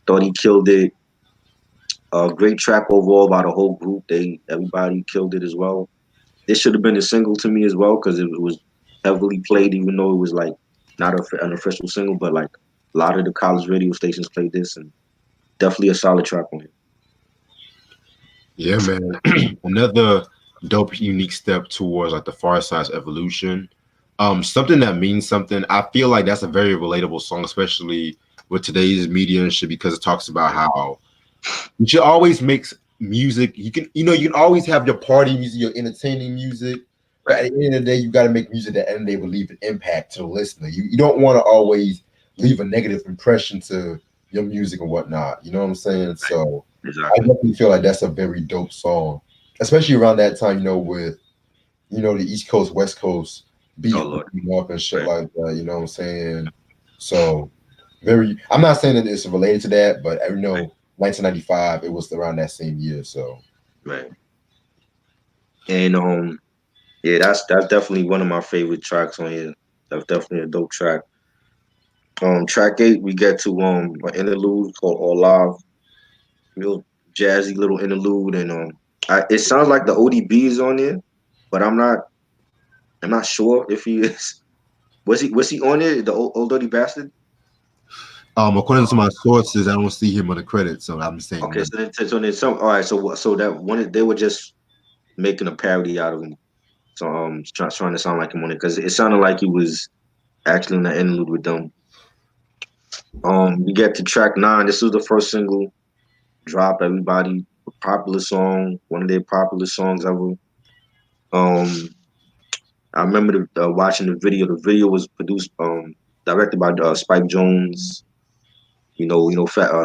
Thought he killed it. Great track overall by the whole group. Everybody killed it as well. This should have been a single to me as well because it was heavily played, even though it was like not an official single, but like a lot of the college radio stations played this, and definitely a solid track on it. Yeah, man. Another dope, unique step towards like the far side's evolution. Something that means something. I feel like that's a very relatable song, especially with today's media and shit, because it talks about how you should always make music. You can always have your party music, your entertaining music, but Right, at the end of the day, you got to make music that at the end of the day will leave an impact to the listener. You don't want to always leave a negative impression to your music and whatnot. You know what I'm saying? So I exactly. definitely feel like that's a very dope song, especially around that time. With the East Coast West Coast Oh beef Lord, up and shit right. like that. You know what I'm saying? So very. I'm not saying that it's related to that, but I Right, know 1995. It was around that same year. So right. And yeah, that's definitely one of my favorite tracks on here. That's definitely a dope track. Track 8, we get to an interlude called All Live, real jazzy little interlude, and it sounds like the ODB is on there, but I'm not sure if he is. Was he on it? The old dirty bastard. according to my sources, I don't see him on the credits. So I'm saying Okay, no. so then some. All right, so that one they were just making a parody out of him. So trying to sound like him on it because it sounded like he was actually in the interlude with them. We get to track 9. This was the first single drop. Everybody, a popular song, one of their popular songs ever. Um, I remember watching the video. The video was directed by Spike Jones.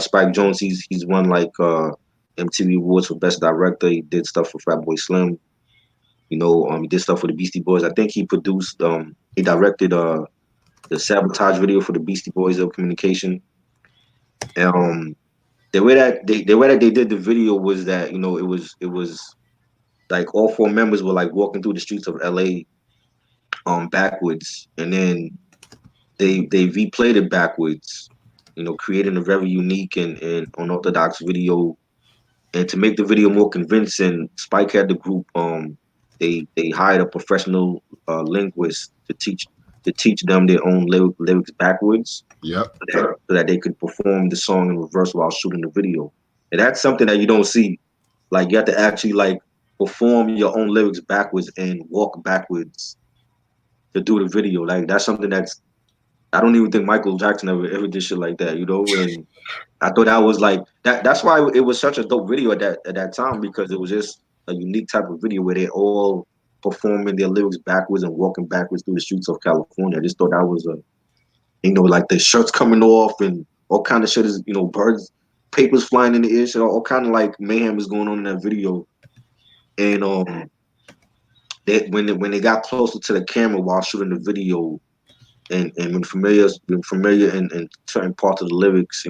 Spike Jones. He's won like MTV awards for best director. He did stuff for Fatboy Slim. He did stuff for the Beastie Boys. I think he directed the Sabotage video for the Beastie Boys of Communication. Um, the way that they did the video was that it was like all four members were like walking through the streets of LA backwards, and then they replayed it backwards, creating a very unique and unorthodox video. And to make the video more convincing, Spike had the group they hired a professional linguist to teach them their own lyrics backwards Yep. so that they could perform the song in reverse while shooting the video. And that's something that you don't see. Like you have to actually like perform your own lyrics backwards and walk backwards to do the video. Like that's something that's I don't even think Michael Jackson ever did shit like that, And I thought that was like that. That's why it was such a dope video at that time because it was just a unique type of video where they all performing their lyrics backwards and walking backwards through the streets of California. I just thought that was like the shirts coming off and all kind of shit is birds, papers flying in the air, shit, all kind of like mayhem is going on in that video. And when they got closer to the camera while shooting the video, and when familiar in certain parts of the lyrics,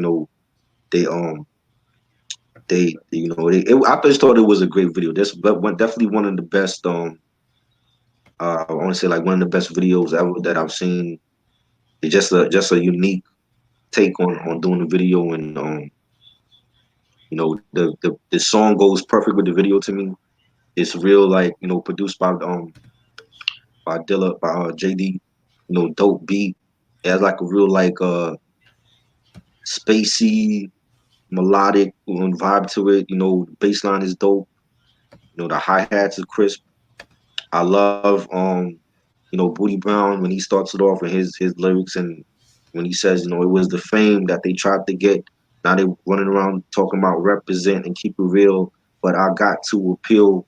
they I just thought it was a great video. This but definitely one of the best I want to say like one of the best videos ever that I've seen. It's just a unique take on doing the video, and the song goes perfect with the video to me. It's real like produced by Dilla by JD, dope beat. It has like a real like spacey melodic vibe to it. The bass line is dope. The hi hats is crisp. I love Booty Brown when he starts it off with his lyrics, and when he says, it was the fame that they tried to get Now they running around talking about represent and keep it real. But I got to appeal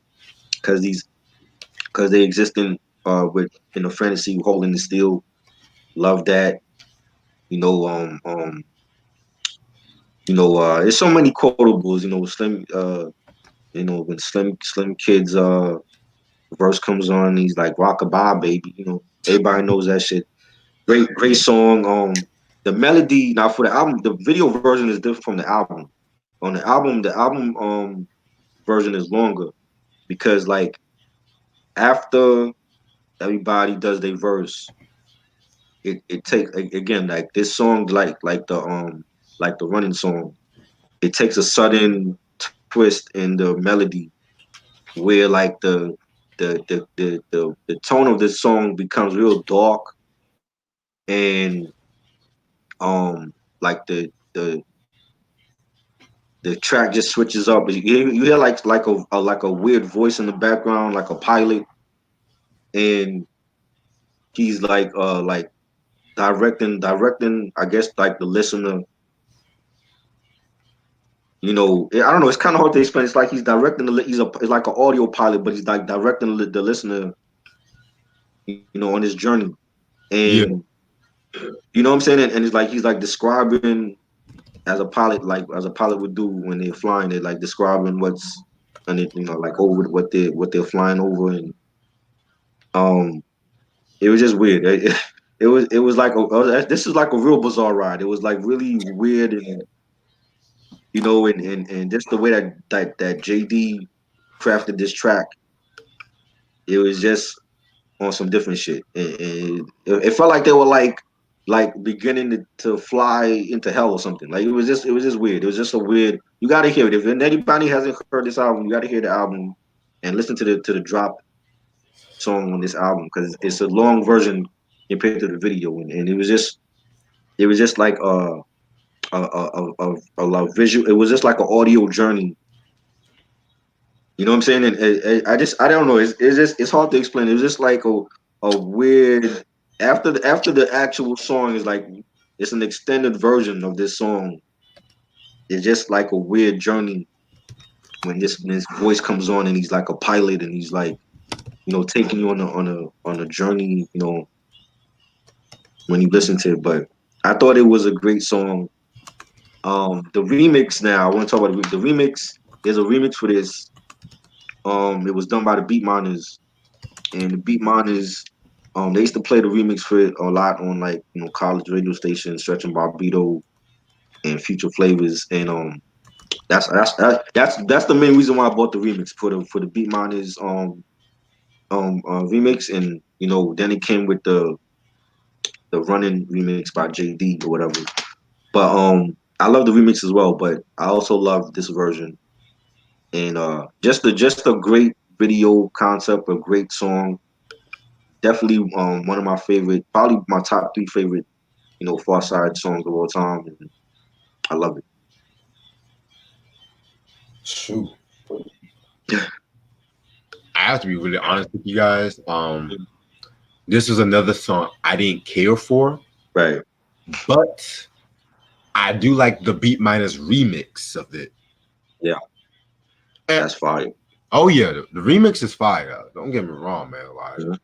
because they exist with in a fantasy holding the steel. Love that. You know, there's so many quotables. When Slim Kid's verse comes on, he's like rockabye baby. Everybody knows that shit. Great song. The melody now for the album, the video version is different from the album. On the album version is longer because like after everybody does their verse, it takes again like this song like the running song. It takes a sudden twist in the melody where like the tone of this song becomes real dark and like the track just switches up. You hear like a weird voice in the background, like a pilot, and he's like directing. I guess like the listener. I don't know. It's kind of hard to explain. It's like he's directing it's like an audio pilot, but he's like directing the listener, on his journey. Yeah. And you know what I'm saying? And it's like he's like describing as a pilot would do when they're flying. They're like describing what's and it, like over what they're flying over, and um, it was just weird. It was like this is like a real bizarre ride. It was like really weird, and and just the way that JD crafted this track, it was just on some different shit. And it felt like they were like beginning to fly into hell or something. Like it was just weird. It was just a weird. You got to hear it. If anybody hasn't heard this album, you got to hear the album and listen to the drop song on this album because it's a long version compared to the video, and it was just like a visual. It was just like an audio journey. You know what I'm saying? And I don't know. It's hard to explain. It was just like a weird after the actual song is like it's an extended version of this song. It's just like a weird journey when this voice comes on and he's like a pilot and he's like taking you on a journey. When you listen to it, but I thought it was a great song. The remix now. I want to talk about the remix. There's a remix for this. It was done by the beatminerz, and the beatminerz. They used to play the remix for it a lot on like college radio stations, Stretch and Barbito and Future Flavors, and that's the main reason why I bought the remix for the beatminerz remix, and then it came with the running remix by JD or whatever. But I love the remix as well, but I also love this version. And just a great video concept, a great song. Definitely one of my favorite, probably my top three favorite, Pharcyde songs of all time. And I love it. Shoot. I have to be really honest with you guys. This was another song I didn't care for, Right. but I do like the beatminerz remix of it. Yeah. And, That's fire. oh yeah, the remix is fire. Don't get me wrong, man. Like, Yeah.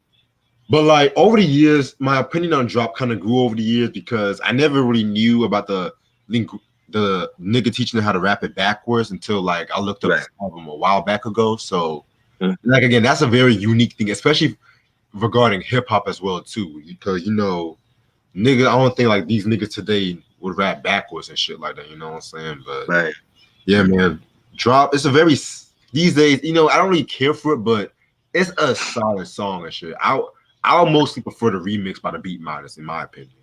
but like over the years, my opinion on Drop kind of grew over the years because I never really knew about the nigga teaching how to rap it backwards until like I looked up Right. this album a while back ago. So Mhm. like again, that's a very unique thing, especially regarding hip hop as well too, because nigga, I don't think like these niggas today would rap backwards and shit like that. You know what I'm saying? But Right. yeah, man, Drop. It's a very these days. I don't really care for it, but it's a solid song and shit. I'll mostly prefer the remix by the beatminerz, in my opinion.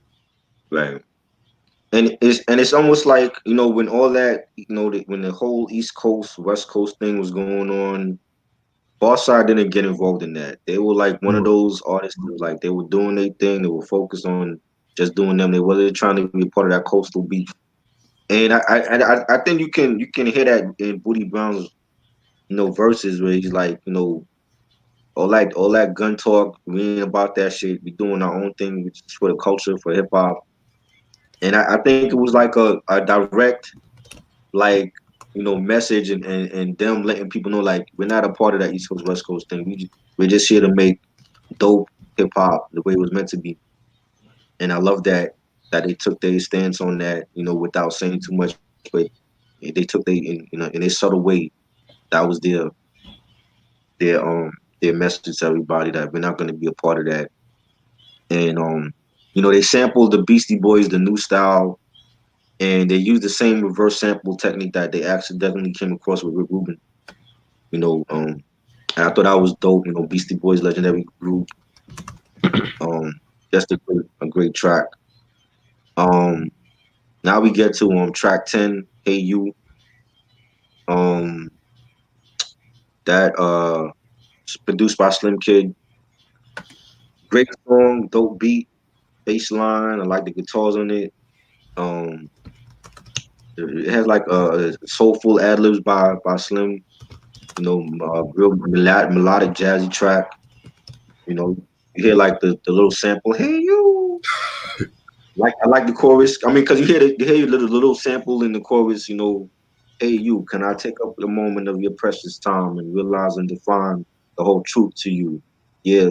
Right. And it's almost like when all that when the whole East Coast West Coast thing was going on, Pharcyde didn't get involved in that. They were like one of those artists that was like they were doing their thing. They were focused on just doing them. They wasn't trying to be a part of that coastal beef. And I think you can hear that in Booty Brown's verses where he's like all that gun talk. We ain't about that shit. We doing our own thing, which is for the culture, for hip hop. And I think it was like a direct. like message and them letting people know like we're not a part of that East Coast West Coast thing. We're just here to make dope hip hop the way it was meant to be. And I love that they took their stance on that, without saying too much, but they took they in a subtle way. That was their their message to everybody that we're not going to be a part of that. And they sampled the Beastie Boys, the new style, and they used the same reverse sample technique that they accidentally came across with Rick Rubin. You know, um, and I thought that was dope. Beastie Boys, legendary group. Um, just a great track. Um, Now we get to track 10, Hey You. Um, that produced by Slim Kid. Great song, dope beat, bass line. I like the guitars on it. Um, it has like soulful ad libs by Slim. Real melodic jazzy track. You know, you hear like the little sample, "Hey you." Like I like the chorus. I mean, cause you hear little sample in the chorus. "Hey you, can I take up a moment of your precious time and realize and define the whole truth to you? Yeah,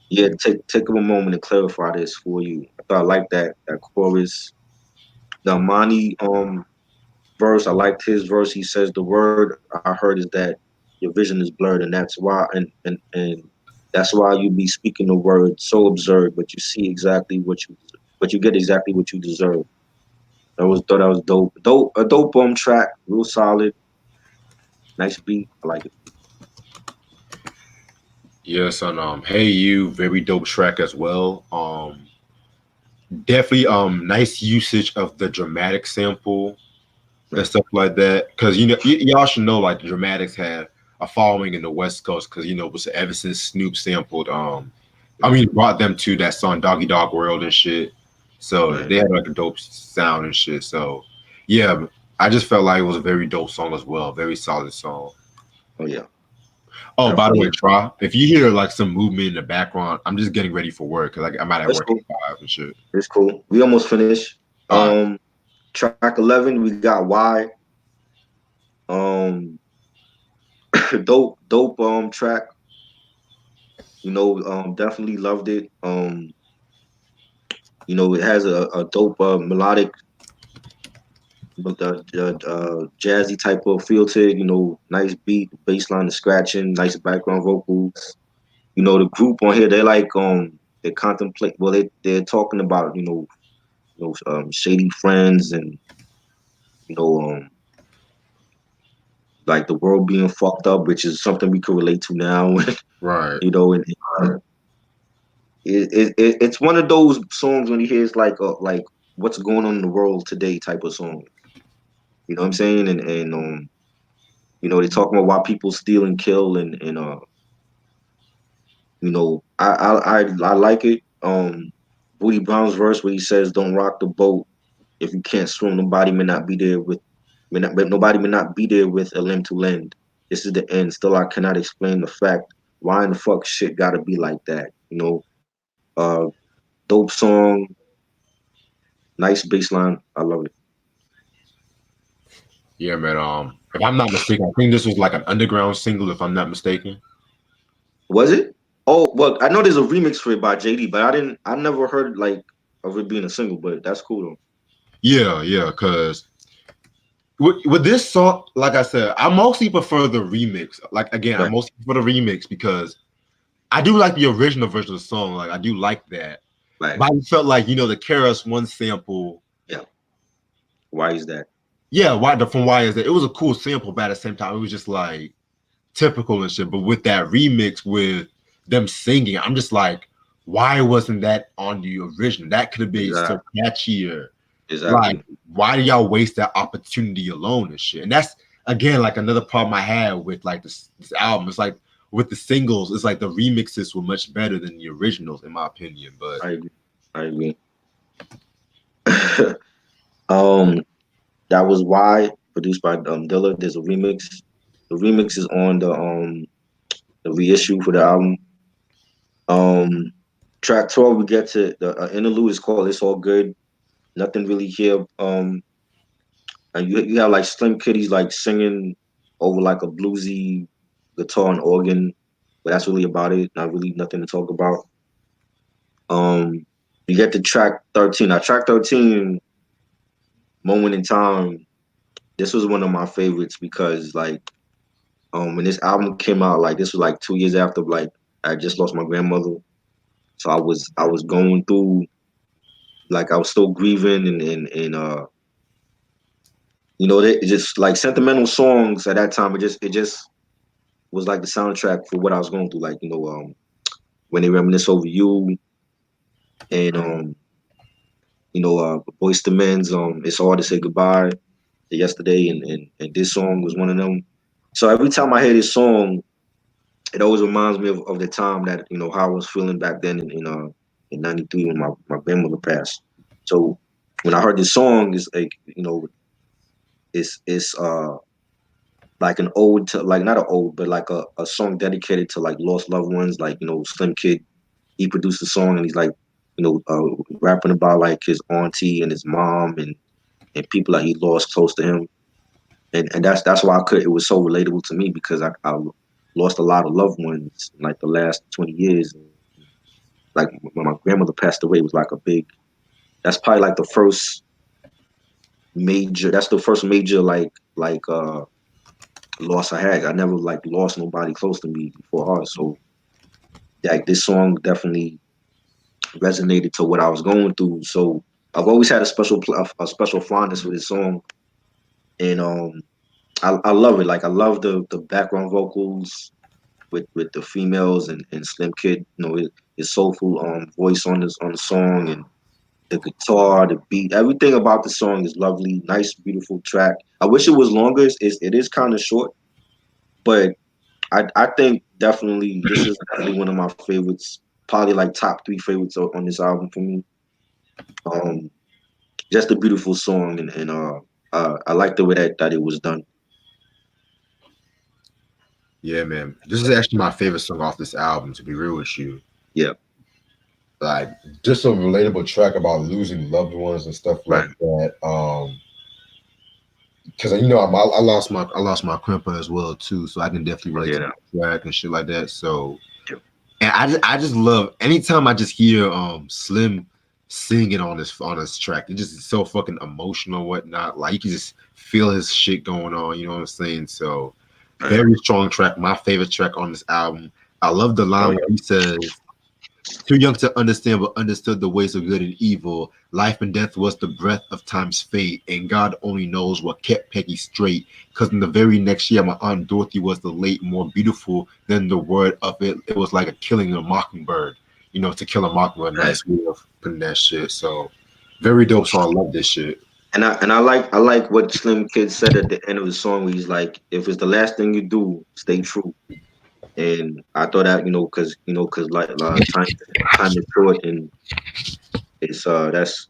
yeah, take up a moment to clarify this for you." I thought I liked that chorus. The Amani verse, I liked his verse. He says the word I heard is that your vision is blurred, and that's why and that's why you be speaking the word so absurd, but you get exactly what you deserve. Thought that was dope. A dope track, real solid, nice beat. I like it. Yes, and Hey You, very dope track as well. Definitely nice usage of the dramatic sample and Right. stuff like that. Because y'all should know like the Dramatics have a following in the West Coast because it was ever since Snoop sampled I mean brought them to that song Doggy Dog World and shit. So Right. they had like a dope sound and shit. So yeah, I just felt like it was a very dope song as well. Very solid song. Oh yeah, Oh, by the definitely way, is. Try, if you hear like some movement in the background, I'm just getting ready for work because I'm out at It's work cool. at 5 and shit. It's cool. We almost finished. All right. Track 11, we got Why. Um, dope track. Definitely loved it. It has a dope melodic, jazzy type of feel to it. Nice beat, bass line, the scratching, nice background vocals. The group on here, they contemplate. Well, they're talking about shady friends and you know um like the world being fucked up, which is something we could relate to now. Right. And it's one of those songs when you hear it's like what's going on in the world today type of song. You know what I'm saying? And they're talking about why people steal and kill and I like it. Booty Brown's verse where he says, "Don't rock the boat if you can't swim. Nobody may not be there with, but nobody may not be there with a limb to lend. This is the end. Still, I cannot explain the fact why in the fuck shit gotta be like that. Dope song, nice bass line. I love it. Yeah, man. If I'm not mistaken, I think this was like an underground single. If I'm not mistaken. Was it? Oh, well, I know there's a remix for it by JD, but I never heard like of it being a single. But that's cool though. Yeah, yeah. Because with this song, like I said, I mostly prefer the remix. Like again, I Right, mostly prefer the remix because I do like the original version of the song. Like I do like that, right. but I felt like the Karis One sample. Yeah. Why is that? Yeah, why the from why is that? It was a cool sample, but at the same time, it was just like typical and shit. But with that remix with them singing, I'm just like, why wasn't that on the original? That could have been so Exactly. catchier. Like, Exactly. why do y'all waste that opportunity alone and shit? And that's again like another problem I had with like this album. It's like with the singles, it's like the remixes were much better than the originals, in my opinion. But I agree. I agree. um, that was why produced by Dilla. There's a remix. The remix is on the reissue for the album. Um, Track 12, we get to the interlude is called "It's All Good." Nothing really here. and you have like Slim Kitty's like singing over like a bluesy guitar and organ, but that's really about it. Not really nothing to talk about. Um, you get to track 13. Now track 13, Moment in Time. This was one of my favorites because like when this album came out, like this was like 2 years after like I just lost my grandmother. So I was going through like I was still grieving and they just like sentimental songs at that time. It just was like the soundtrack for what I was going through. Like when they reminisce over you and Boyz II Men's It's Hard to Say Goodbye to Yesterday and this song was one of them. So every time I hear this song, it always reminds me of the time that how I was feeling back then in '93 when my grandmother passed. So when I heard this song, it's like it's like an ode to like not an ode but like a song dedicated to like lost loved ones. Like Slim Kid, he produced the song and he's like rapping about like his auntie and his mom and people that he lost close to him. And that's why it was so relatable to me because I lost a lot of loved ones in like the last 20 years. Like when my grandmother passed away, it was like a big. That's probably like the first major. That's the first major like loss I had. I never like lost nobody close to me before her. So like this song definitely resonated to what I was going through. So I've always had a special fondness for this song, and I love it. Like I love the background vocals with the females and Slim Kid. His soulful voice on the song and the guitar, the beat, everything about the song is lovely. Nice, beautiful track. I wish it was longer. It is kind of short, but I think definitely this is definitely one of my favorites. Probably like top three favorites on this album for me. Um, just a beautiful song and I like the way that it was done. Yeah, man. This is actually my favorite song off this album, to be real with you. Yeah, Like just a relatable track about losing loved ones and stuff like right. that. Because I lost my grandpa as well too, so I can definitely I relate hear to that. the track and shit like that. So, Yeah. and I just love anytime I just hear Slim singing on this track. It just is so fucking emotional and whatnot. Like you can just feel his shit going on. You know what I'm saying? So, Right. very strong track. My favorite track on this album. I love the Oh line yeah. where he says, too young to understand, but understood the ways of good and evil. Life and death was the breath of time's fate, and God only knows what kept Peggy straight. Because in the very next year, my Aunt Dorothy was the late, more beautiful than the word of it. It was like a killing a mockingbird. To kill a mockingbird, Right. nice way of putting that shit. So, very dope song. I love this shit. And I like what Slim Kid said at the end of the song where he's like, if it's the last thing you do, stay true. And I thought that because like time is short and that's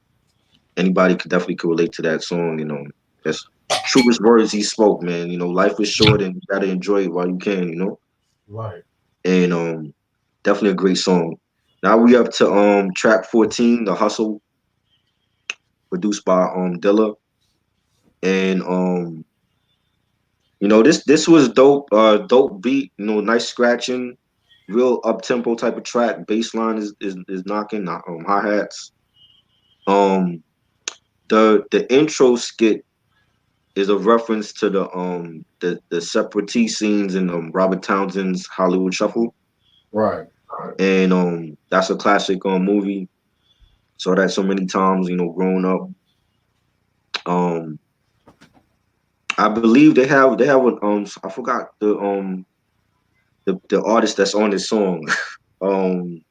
anybody could relate to that song. That's truest words he spoke, man. Life is short and you gotta enjoy it while you can. Right. And definitely a great song. Now we up to track 14, The Hustle, produced by Dilla. And this was dope, dope beat, nice scratching, real up tempo type of track. Bass line is knocking, hi hats. Um, the intro skit is a reference to the separatist scenes in Robert Townsend's Hollywood Shuffle, Right. and that's a classic movie. Saw that so many times, growing up. Um, I believe they have an I forgot the artist that's on this song. um,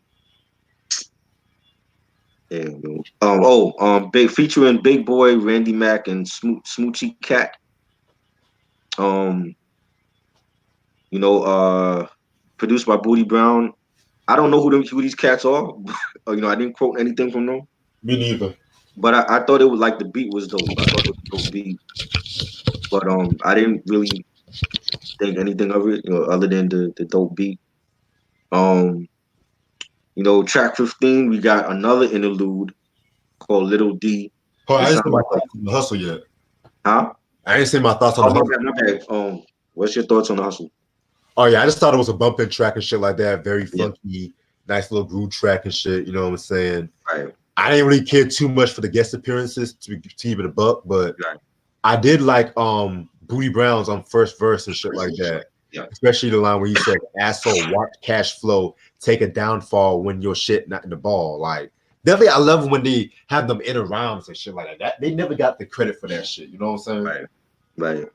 big featuring Big Boy, Randy Mack, and Smoochie Cat. Um, you know, uh, produced by Booty Brown. I don't know who these cats are. I didn't quote anything from them, Me neither. but I thought it was like the beat was dope. I thought it was a dope beat, but I didn't really think anything of it, other than the dope beat. Um, track 15, we got another interlude called Little D. Oh, It I just sounds said like my hustle yet. huh? I didn't say my thoughts on Oh the my hustle. bad, my bad. What's your thoughts on the hustle? Oh yeah, I just thought it was a bumping track and shit like that. Very Yeah, funky, nice little groove track and shit. You know what I'm saying? right, I didn't really care too much for the guest appearances to keep it a buck, but right. I did like Booty Brown's on first verse and shit like Sure. that. Yeah, Especially the line where he said, "Asshole, watch cash flow, take a downfall when your shit not in the ball." Like definitely, I love when they have them inner rhymes and shit like that. They never got the credit for that shit. You know what I'm saying? right, right.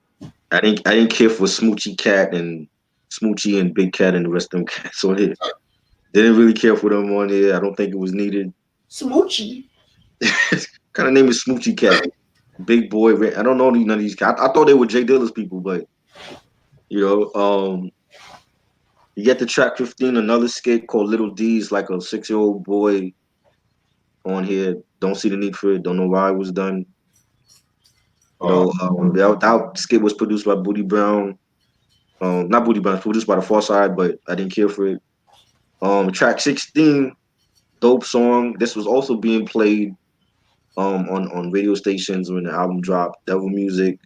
I didn't care for Smoochie Cat and Smoochie and Big Cat and the rest of them cats on here. Didn't really care for them on here. I don't think it was needed. Smoochie. Kind of name is Smoochie Cat. Big Boy. I don't know none of these cats. I thought they were Jay Dilla's people, but you know, you get the track 15, another skit called Little D's, like a 6-year-old boy on here. Don't see the need for it. Don't know why it was done. Uh, That skit was produced by Booty Brown. Not Booty Brown, produced by the Pharcyde, but I didn't care for it. Track 16, dope song. This was also being played on radio stations when the album dropped. Devil Music.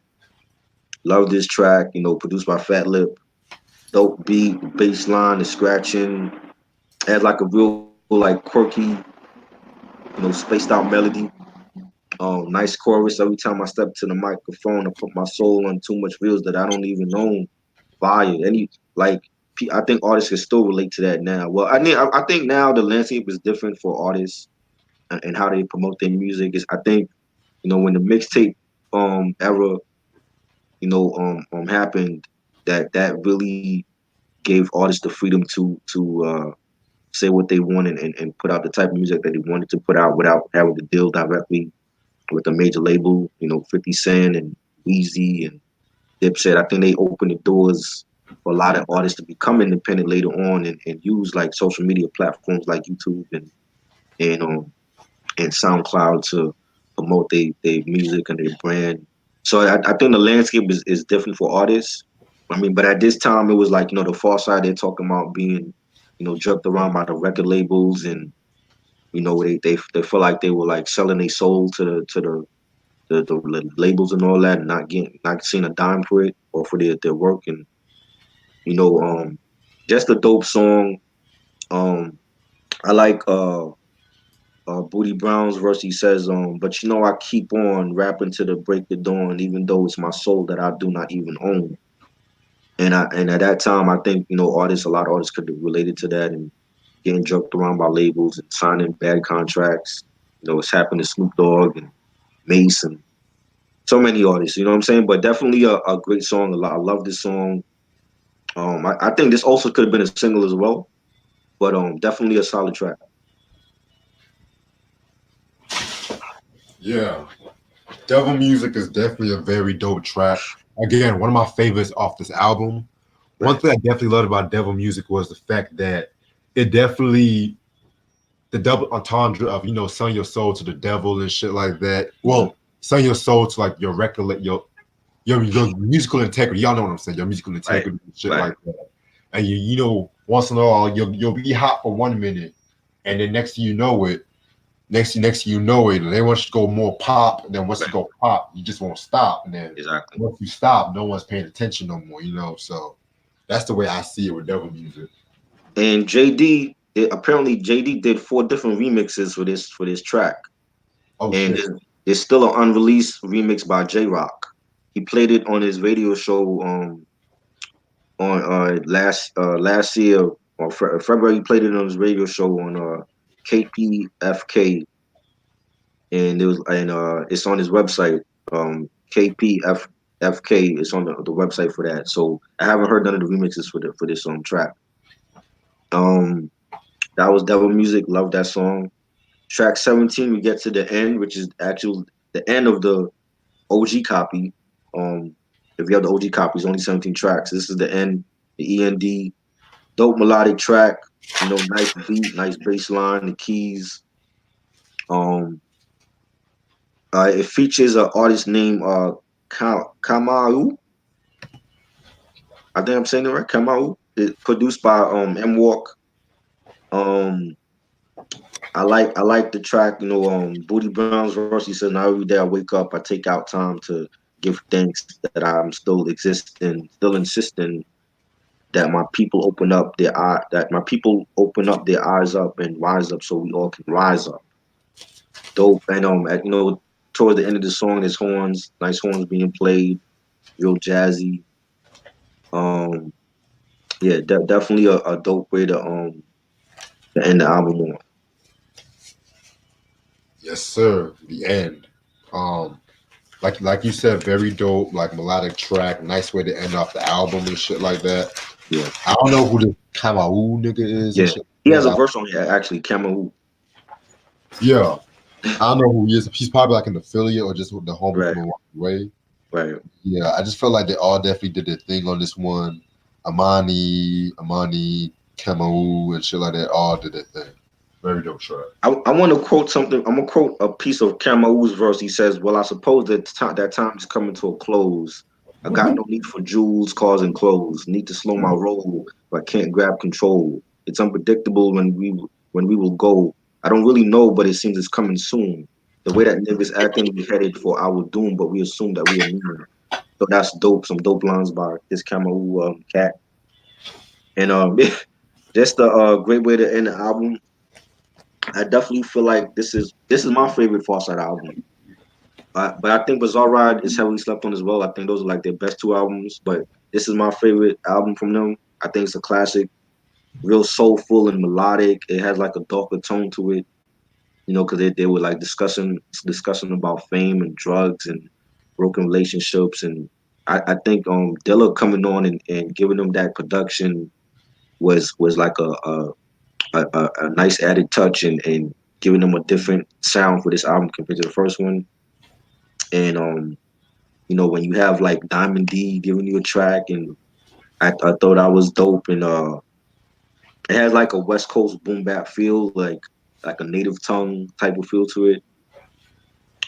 Love this track, produced by Fat Lip. Dope beat, bass line, the scratching. Had like a real like quirky, spaced out melody. Nice chorus. Every time I step to the microphone, I put my soul on too much reels that I don't even own. Fire. Like I think artists can still relate to that now. Well, I think now the landscape is different for artists and how they promote their music. Is I think when the mixtape era happened, that really gave artists the freedom to say what they wanted and put out the type of music that they wanted to put out without having to deal directly with a major label. 50 Cent and Weezy and Dipset. I think they opened the doors for a lot of artists to become independent later on and use like social media platforms like YouTube and SoundCloud to promote their music and their brand. So I think the landscape is different for artists. I mean, but at this time it was like, the far side they're talking about being, jerked around by the record labels and, they feel like they were like selling their soul to the labels and all that and not seeing a dime for it or for their work and you know, just a dope song. Um I like Booty Brown's verse. He says, but I keep on rapping to the break of dawn, even though it's my soul that I do not even own. And at that time, I think a lot of artists could have related to that and getting jerked around by labels and signing bad contracts. It's happened to Snoop Dogg and Mace and so many artists. You know what I'm saying? But definitely a great song. I love this song. I think this also could have been a single as well, but definitely a solid track. yeah, Devil Music is definitely a very dope track. Again, one of my favorites off this album. One Right, thing I definitely loved about Devil Music was the fact that it definitely the double entendre of selling your soul to the devil and shit like that. hmm Well, selling your soul to like your record, your musical integrity. Y'all know what I'm saying. Your musical right, integrity and shit right, like that. And once in a while you'll be hot for 1 minute, and then next you know it, they want you to go more pop. And then once you right. go pop, you just won't stop. And then Exactly. once you stop, no one's paying attention no more. So that's the way I see it with Devil Music. And JD, apparently JD did 4 different remixes for this track, Oh and shit. there's still an unreleased remix by J Rock. He played it on his radio show on last year or February. He played it on his radio show on KPFK, and it's on his website. KPFK is on the website for that. So I haven't heard none of the remixes for this track. Um, that was Devil Music. Love that song. Track 17, we get to the end, which is actually the end of the OG copy. Um, if you have the OG copy, it's only 17 tracks. This is the end, the END. Dope melodic track. Nice beat, nice bass line, the keys. Um, it features an artist named Kamau. I think I'm saying it right. Kamau. It produced by M Walk. Um, I like the track. Booty Brown's verse. He said, "Now every day I wake up, I take out time to give thanks that I'm still existing, still insisting that my people open up their eye, that my people open up their eyes up and rise up, so we all can rise up. Dope. And towards the end of the song, there's horns, nice horns being played, real jazzy. Um, yeah, definitely a dope way to end the album on. Yes, sir. The end. Um, like you said, very dope, like melodic track, nice way to end off the album and shit like that. Yeah, I don't know who the Kamau nigga is and yeah. shit He like has a that. verse on here actually, Camus. Yeah, I don't know who he is. He's probably like an affiliate or just the homie Right, from away. right. Yeah, I just felt like they all definitely did their thing on this one. Amani, Kamau, and shit like that all did their thing. Very dope track. I want to quote something. I'm gonna quote a piece of Camus' verse. He says, "Well, I suppose that time is coming to a close. I got no need for jewels, cars, and clothes. Need to slow my roll, but can't grab control. It's unpredictable when we will go. I don't really know, but it seems it's coming soon. The way that niggas acting, we headed for our doom, but we assume that we are immune. So that's dope. Some dope lines by this Camus cat, and just a great way to end the album. I definitely feel like this is my favorite Pharcyde album. But I think Bizarre Ride is heavily slept on as well. I think those are like their best two albums. But this is my favorite album from them. I think it's a classic, real soulful and melodic. It has like a darker tone to it, because they were like discussing about fame and drugs and broken relationships. And I think Dilla coming on and giving them that production was like a nice added touch and giving them a different sound for this album compared to the first one. And when you have like Diamond D giving you a track, and I thought that was dope. And it has like a West Coast boom bap feel, like a native tongue type of feel to it.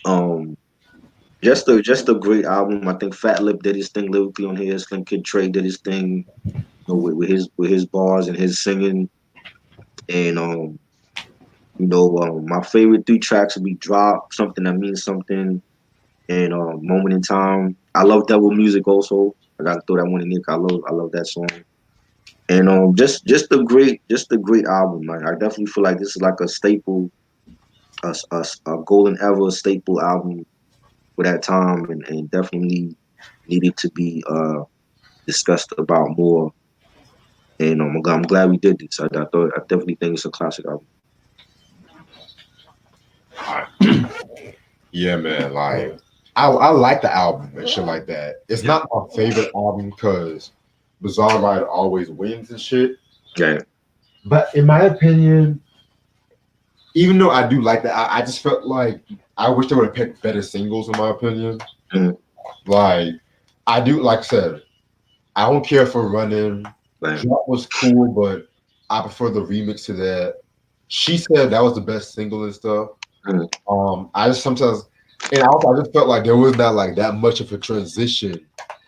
Um, just a great album. I think Fat Lip did his thing lyrically on here. Slim Kid Trey did his thing, with his bars and his singing. And my favorite three tracks would be Drop, Something That Means Something, and Moment in Time. I love Devil Music also. I gotta throw that one in there. 'Cause I love that song. And just a great album. Like, I definitely feel like this is like a staple, a golden era staple album for that time, and definitely needed to be discussed about more. And I'm glad we did this. I definitely think it's a classic album. Yeah, man. Like I like the album and shit like that. It's not my favorite album because Bizarre Ride always wins and shit. Yeah, But in my opinion, even though I do like that, I just felt like I wish they would have picked better singles. In my opinion, mm, like I do, like I said, I don't care for Running. right, Drop was cool, but I prefer the remix to that. She said that was the best single and stuff. mm, I just sometimes, and also I just felt like there was not like that much of a transition,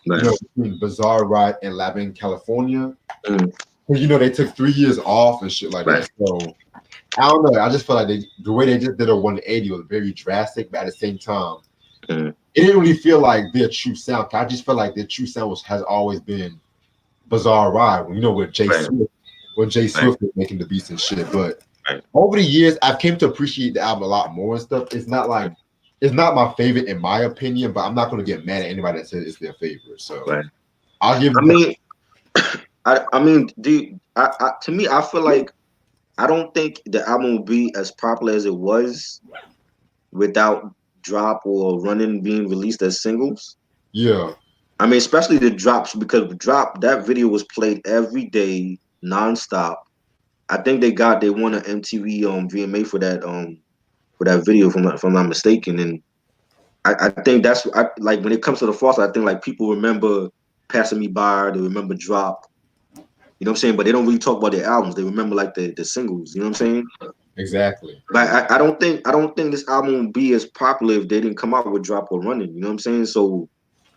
right, between Bizarre Ride and Labin California. mm, Because they took 3 years off and shit like right, that. So I don't know. I just felt like the way they just did a 180 was very drastic, but at the same time, mm, it didn't really feel like their true sound. I just felt like their true sound has always been Bizarre Ride. With Jay right, Swift, when Jay right, Swift was making the beats and shit. But right, over the years, I've came to appreciate the album a lot more and stuff. It's not my favorite in my opinion, but I'm not going to get mad at anybody that says it's their favorite. So right. I'll give I them that. mean, to me, I feel like I don't think the album would be as popular as it was without Drop or Running being released as singles. Yeah, I mean, especially the drops, because Drop, that video was played every day, nonstop. I think they won an MTV VMA for that video, if I'm not mistaken. And I think like when it comes to the false, I think like people remember Passing Me By, they remember Drop, you know what I'm saying? But they don't really talk about their albums. They remember like the singles, you know what I'm saying? exactly. But I don't think this album would be as popular if they didn't come out with Drop or Running. You know what I'm saying? So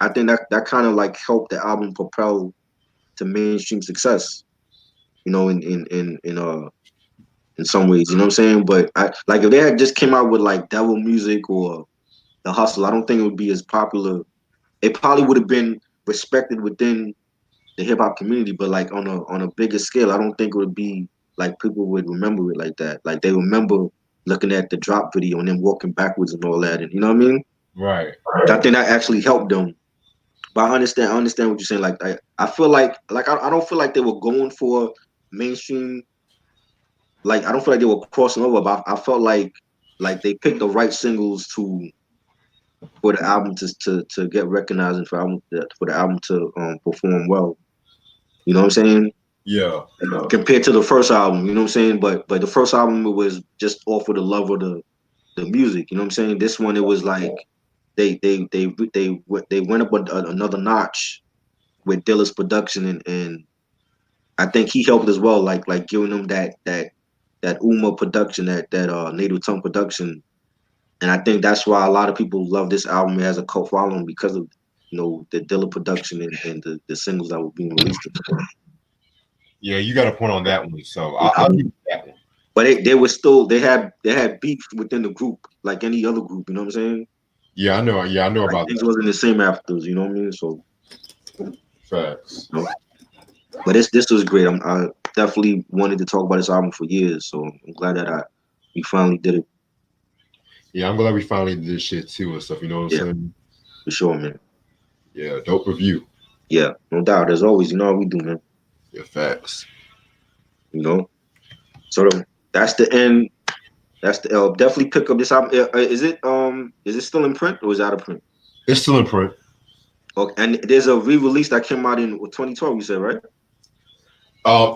I think that kind of like helped the album propel to mainstream success. In some ways, you know what I'm saying? But I like if they had just came out with like Devil Music or The Hustle, I don't think it would be as popular. it probably would have been respected within the hip hop community, but like on a bigger scale, I don't think it would be like people would remember it like that. Like they remember looking at the drop video and then walking backwards and all that, and you know what I mean? Right. I think that actually helped them. But I understand what you're saying. Like I feel like I don't feel like they were going for mainstream. Like I don't feel like they were crossing over, but I felt like they picked the right singles to for the album to get recognized and for the album to perform well. You know what I'm saying? Yeah. Compared to the first album, you know what I'm saying? But the first album was just off of the love of the music. You know what I'm saying? This one it was like they went up another notch with Dilla's production and I think he helped as well, like giving them that Uma production, that native tongue production, and I think that's why a lot of people love this album. It has a cult following because of the Dilla production and the singles that were being released. Yeah, you got a point on that one. So I'll give you that one. But they were still they had beef within the group like any other group. You know what I'm saying? Yeah, I know. Yeah, I know Like about things that. wasn't the same afterwards. You know what I mean? So, Facts. you know. But this was great. I definitely wanted to talk about this album for years. So I'm glad that we finally did it. Yeah, I'm glad we finally did this shit too and stuff. You know what I'm Yeah, saying? for sure, man. Yeah, dope review. Yeah, no doubt. As always, you know how we do, man. Yeah, facts. You know. So that's the end. That's the definitely pick up this album. Is it still in print or is it out of print? It's still in print. Okay, and there's a re-release that came out in 2012. You said right?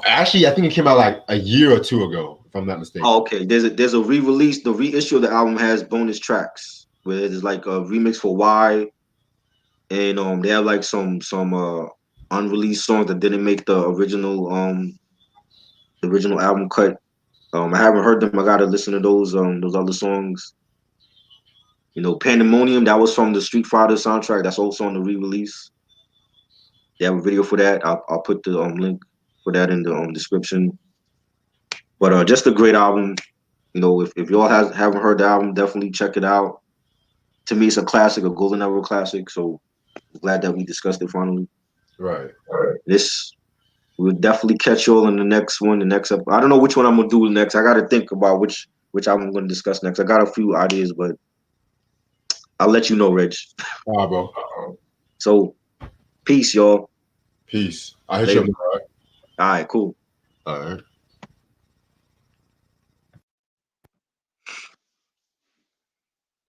Actually, I think it came out like a year or two ago, if I'm not mistaken. Oh, okay. There's a re-release. The reissue of the album has bonus tracks where there's like a remix for Y, and they have like some unreleased songs that didn't make the original album cut. I haven't heard them. I gotta listen to those other songs. Pandemonium, that was from the Street Fighter soundtrack. That's also on the re-release. They have a video for that. I'll put the link for that in the description. But just a great album. If y'all haven't heard the album, definitely check it out. To me, it's a classic, a golden era classic. So I'm glad that we discussed it finally. Right. This we'll definitely catch y'all in the next one, the next episode. I don't know which one I'm gonna do next. I gotta think about which album I'm gonna discuss next. I got a few ideas, but I'll let you know, Reg. All right, bro. So peace, y'all. Peace. I hit you Later. up. All right. All right, cool. All right.